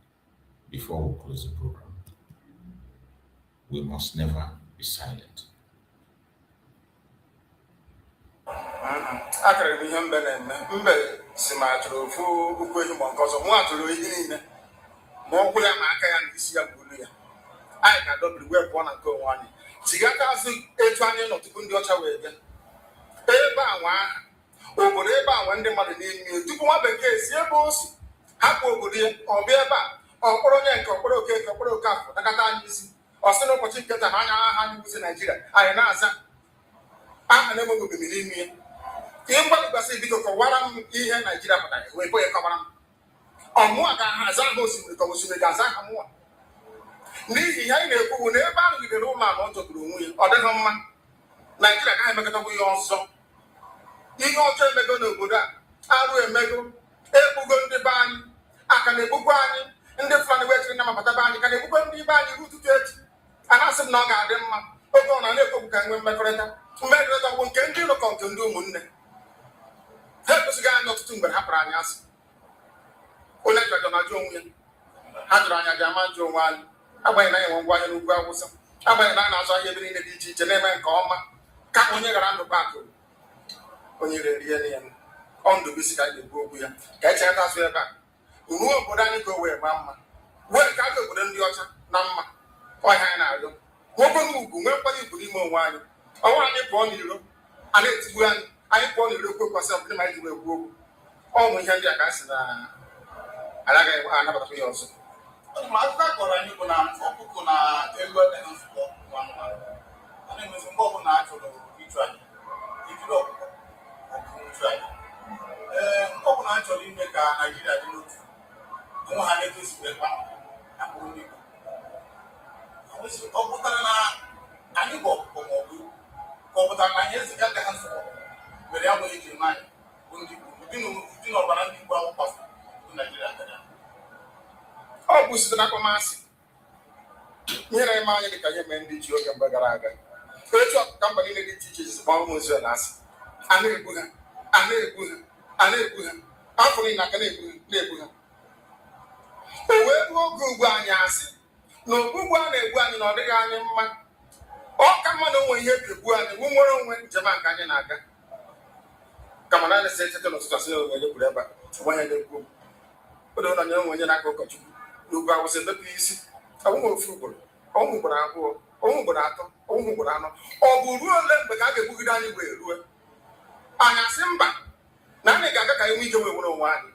before we close the program. We must never be silent. Akara m ihe mbe na-eme mbe si ma atụrụ ofu ukwu ehi ma nke ọzọ mụ atụrụ ihe niile ma ọkwụ ya ma aka ya na isi ya bụ olu ya anyị ga-adọbiri wee pụọ na nke onwe anyị tigata azụ etu anyị nọ tupu ndị ọcha wee bịa ebe anwa aha obodo ebe anwa ndị mmadụ na-eme tupu nwa bekee si ebe o si hapụ obodo ya ọ bịa ebe a ọkpọrọ onye nke ọkpọrọ okeke ọkpọrọ okafọ nakata anyị isi ọ sị n'ụbọchị nketa na anya aha anyị bụzi Naijiria anyị na-aza aha na-enweghị obibi n'ime ya ihe mgbalịgbasị biko kọwara m ihe Naijiria pụtara wee kwe ya kọwara m ọmụa ga-ahaza aha osimiri ka osimiri ga-aza aha mụa n'ihi ihe anyị na-ekwu na ebe ahụ gidere ụlọ ala ọ jọgburu onwe ya ọ dịghị mma Naijiria gaghị emekọtakwa ihe ọzọ ihe ọjọọ emego n'obodo a arụ emego egbugo ndị be anyị aka na-egbukwa anyị ndị Fulani wetiri na mapụta be anyị ka na-egbukwa ndị be anyị ruo ụtụtụ echi a na-asị m na ọ ga-adị mma oge ọ na-ekwu ka nwee mmekọrịta bụ nke ndị ụlọkọ nke ndị ụmụnne ha ekwesịghị anyị ọtụtụ mgbe ha kpara anyị asị onye jọjọ na-ajụ onwe ya ha jụrụ anya ji ama njụ onwe anyị agbanyeghị na enwe ngwa ahịa n'ugwu Awụsa agbanyeghị na a na-azụ ahịa ebe niile dị iche iche na-eme nke ọma ka onye gara ndụ bakụ onye rerie ya ọ ndụbisi ka anyị ga-ekwu okwu ya ka eche aka azụ ebe a ruo obodo anyị ka o wee maa mma wee ka aga obodo ndị ọcha na mma ọhịa anyị na-arịọ nwoke n'ugwu nwee nkwanye ugwu n'ime onwe anyị ọnwa anyị pụọ n'iro a na-etigbu anyị pụọ n'iro okwu ekwasị ọbụla ma anyị ji wee kwuo okwu ọnwụ ihe ndị a ka a sị na agaghị anabatakwa ya ọzọ ma akụkọ akọrọ anyị bụ na ọkụkọ na elu agaghị nzukọ anụmanụ a na-emezi mgbe ọbụla a chọrọ ịchụ aja ijiri ọkụkọ ịchụ aja mgbe ọbụla a chọrọ ime ka Naijiria dị n'otu onwe ha na-etozigbe mkpa na mkpụrụ ndị Igbo ọ pụtara na anyị bụ ọkụkọ ma ọ bụ ka ọ pụtara na anyị eziga agaghị nzukọ mere ya bụ eji eme anyị bụ ndị Igbo ụdị na ọbara ndị Igbo ahụ kpafu Naijiria gara ọ bụ site n'akpọmasị ihe na-eme anya dị ka ihe mee ndị ji oge mgbe gara aga etu ọkụka mba niile dị iche iche ji gbaa ụmụ Izrel asị a na-egbu ha afọ niile aka na-egbu ha o wee ruo oge ugbu anyị asị na ogbugbu a na-egbu anyị na ọ dịghị anyị mma ọ ka mma na onwe ihe ga-egbu anyị nwe nwere onwe njem a nke anyị na-aga kama na na se tete no so se o ye kure ba wa ya de ko o do na nya won nya na ko ko chu no gba wo se be isi awu mo fu bolo o mu bolo ago o mu bolo ato o mu bolo ano o bu ruo le mbe ka ga bugide anyị gbe ruo anya si mba na anyị ga-aga ka anyị nwee ike wee nwere onwe anyị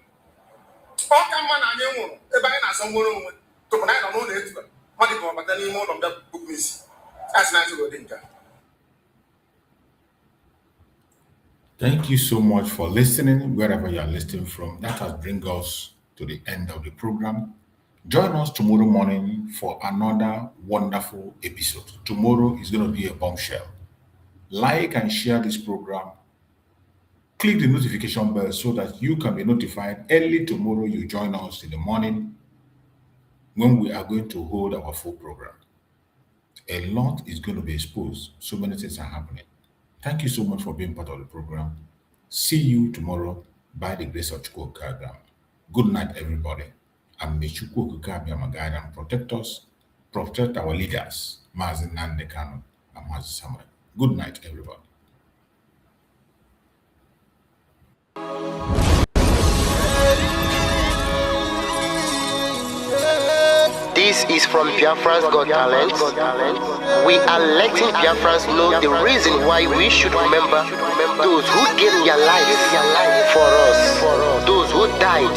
ọ ka mma na anyị nwụrụ ebe anyị na-asọ nwere onwe tupu na anyị nọ n'ụlọ etuba mmadụ ka ọ bata n'ime ụlọ mbịa bụkwa isi asị na anyị dị nka. Thank you so much for listening wherever you are listening from. That has bring us to the end of the program. Join us tomorrow morning for another wonderful episode. Tomorrow is going to be a bombshell. Like and share this program. Click the notification bell so that you can be notified early tomorrow. You join us in the morning when we are going to hold our full program. A lot is going to be exposed. So many things are happening. Thank you so much for being part of the program. See you tomorrow by the grace of Chukwu Okike. Good night, everybody. And may Chukwu Okike guide and protect us, protect our leaders, Mazi Nnamdi Kanu and Mazi Samuel. Good night, everybody. This is from Biafra's Got Talent. We are letting Biafrans know the reason why we should remember those who gave their lives for us, those who died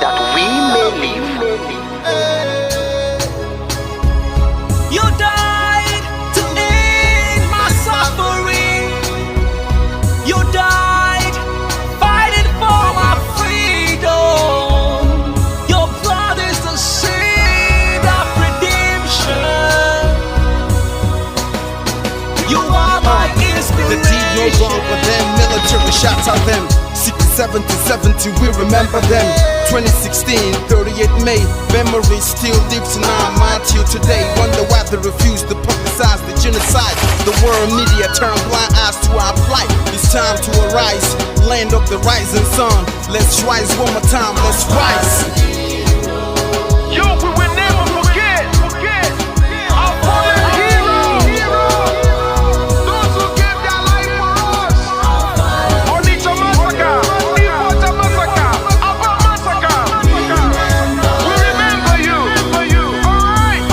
that we may live. You died to end my suffering. You died fighting for my freedom. Your blood is the seed of redemption. You are my inspiration. The deed no longer them, military shots at them. 67 to 70, we remember them. 2016, 38 May, memory still lives in our mind till today. Wonder why they refuse to publicize the genocide. The world media turn blind eyes to our plight. It's time to arise, land of the rising sun. Let's rise one more time, let's rise. Yo, we will never forget our fallen heroes. Those who gave their life for us. Onitsha massacre, Ipocha massacre, Aba massacre. We remember you. Alright.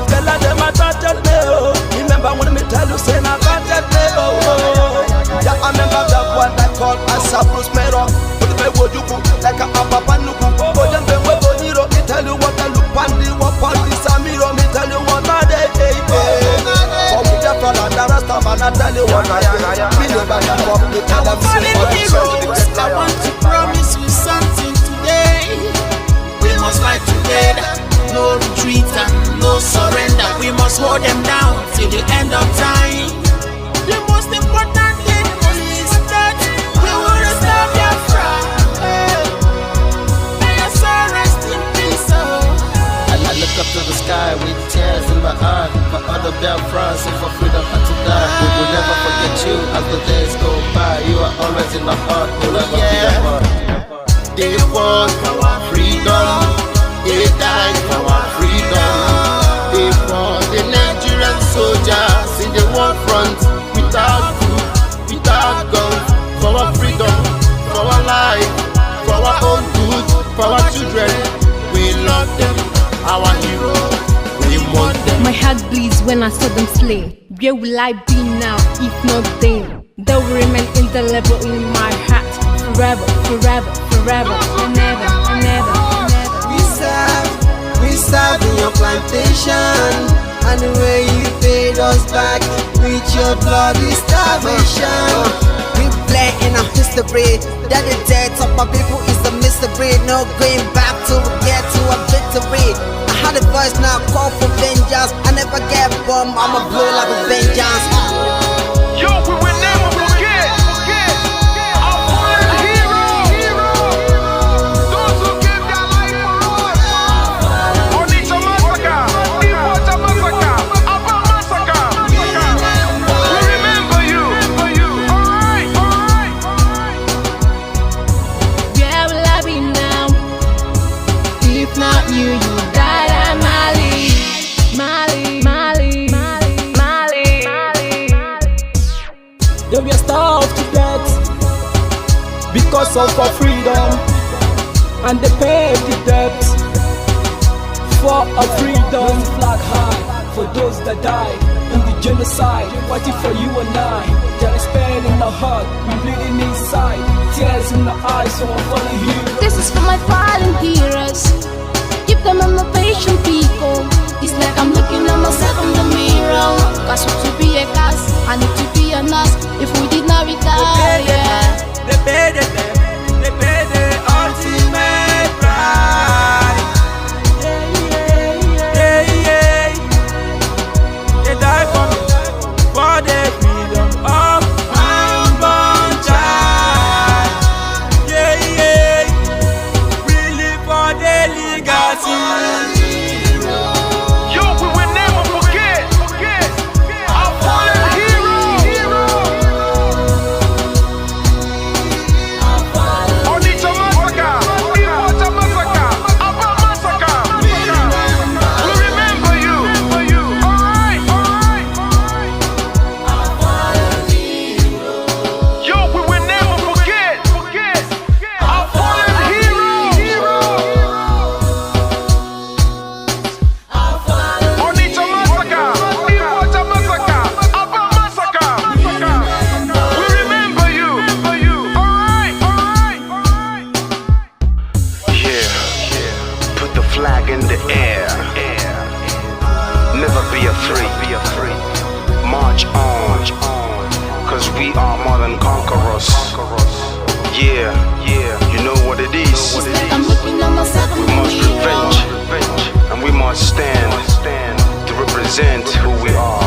Tell them I touched me, oh. Remember when me tell you say I touched me, oh. Yeah, I remember that one that called us a Bruce Mero. But the way you go like a Papa Nuku. But then when we go near, me tell you what I look pandi, what pandi Samiro, me tell you what I day. For me the front and the rest of man, I tell you what I do. Me know that you come to tell them heroes, I want to promise you something today. We must fight together, no retreat and no surrender. We must hold them down till the end of time. The most important thing is that we will restore Biafra. May your soul rest in peace. And I look up to the sky with tears in my eyes for other Biafrans and for freedom and to die. We will never forget you as the days go by. You are always in my heart, we'll never be apart. They fought for our freedom. They died for our freedom. They fought the Nigerian soldiers in the war front without food, without guns, for our freedom, for our life, for our own good, for our children. We love them, our heroes. We want them. My heart bleeds when I saw them slain. Where will I be now if not then? They will remain indelible in my heart forever, forever, forever, and ever, and ever, and ever. We serve in your plantation, and the way you paid us back with your bloody starvation. We play in our history that the death of my people is a mystery. No going back to get to a victory. I had a voice now call for vengeance. I never get bomb, I'ma blow like a vengeance. Yo, we will never forget our fallen heroes. Those who gave their life for us. Onitsha massacre, Ipocha massacre, Aba massacre. We remember you. Alright. Where will I be now? If not you, you died at Mali, Mali, Mali, Mali, Mali, Mali. Then we are starved to death because of our freedom, and they pay the debt for our freedom. Flag high for those that died in the genocide, fighting for you and I. There is pain in the heart, we bleeding inside, tears in the eyes, so I'm falling here. This is for my fallen heroes. Keep them on the patient people. It's like I'm looking at myself in the mirror. Cause to be a cast, I need to be a nurse. If we did not retire, they pay the ultimate price. They die for me, for the freedom of my unborn child. We live for the legacy. Stand to represent who we are.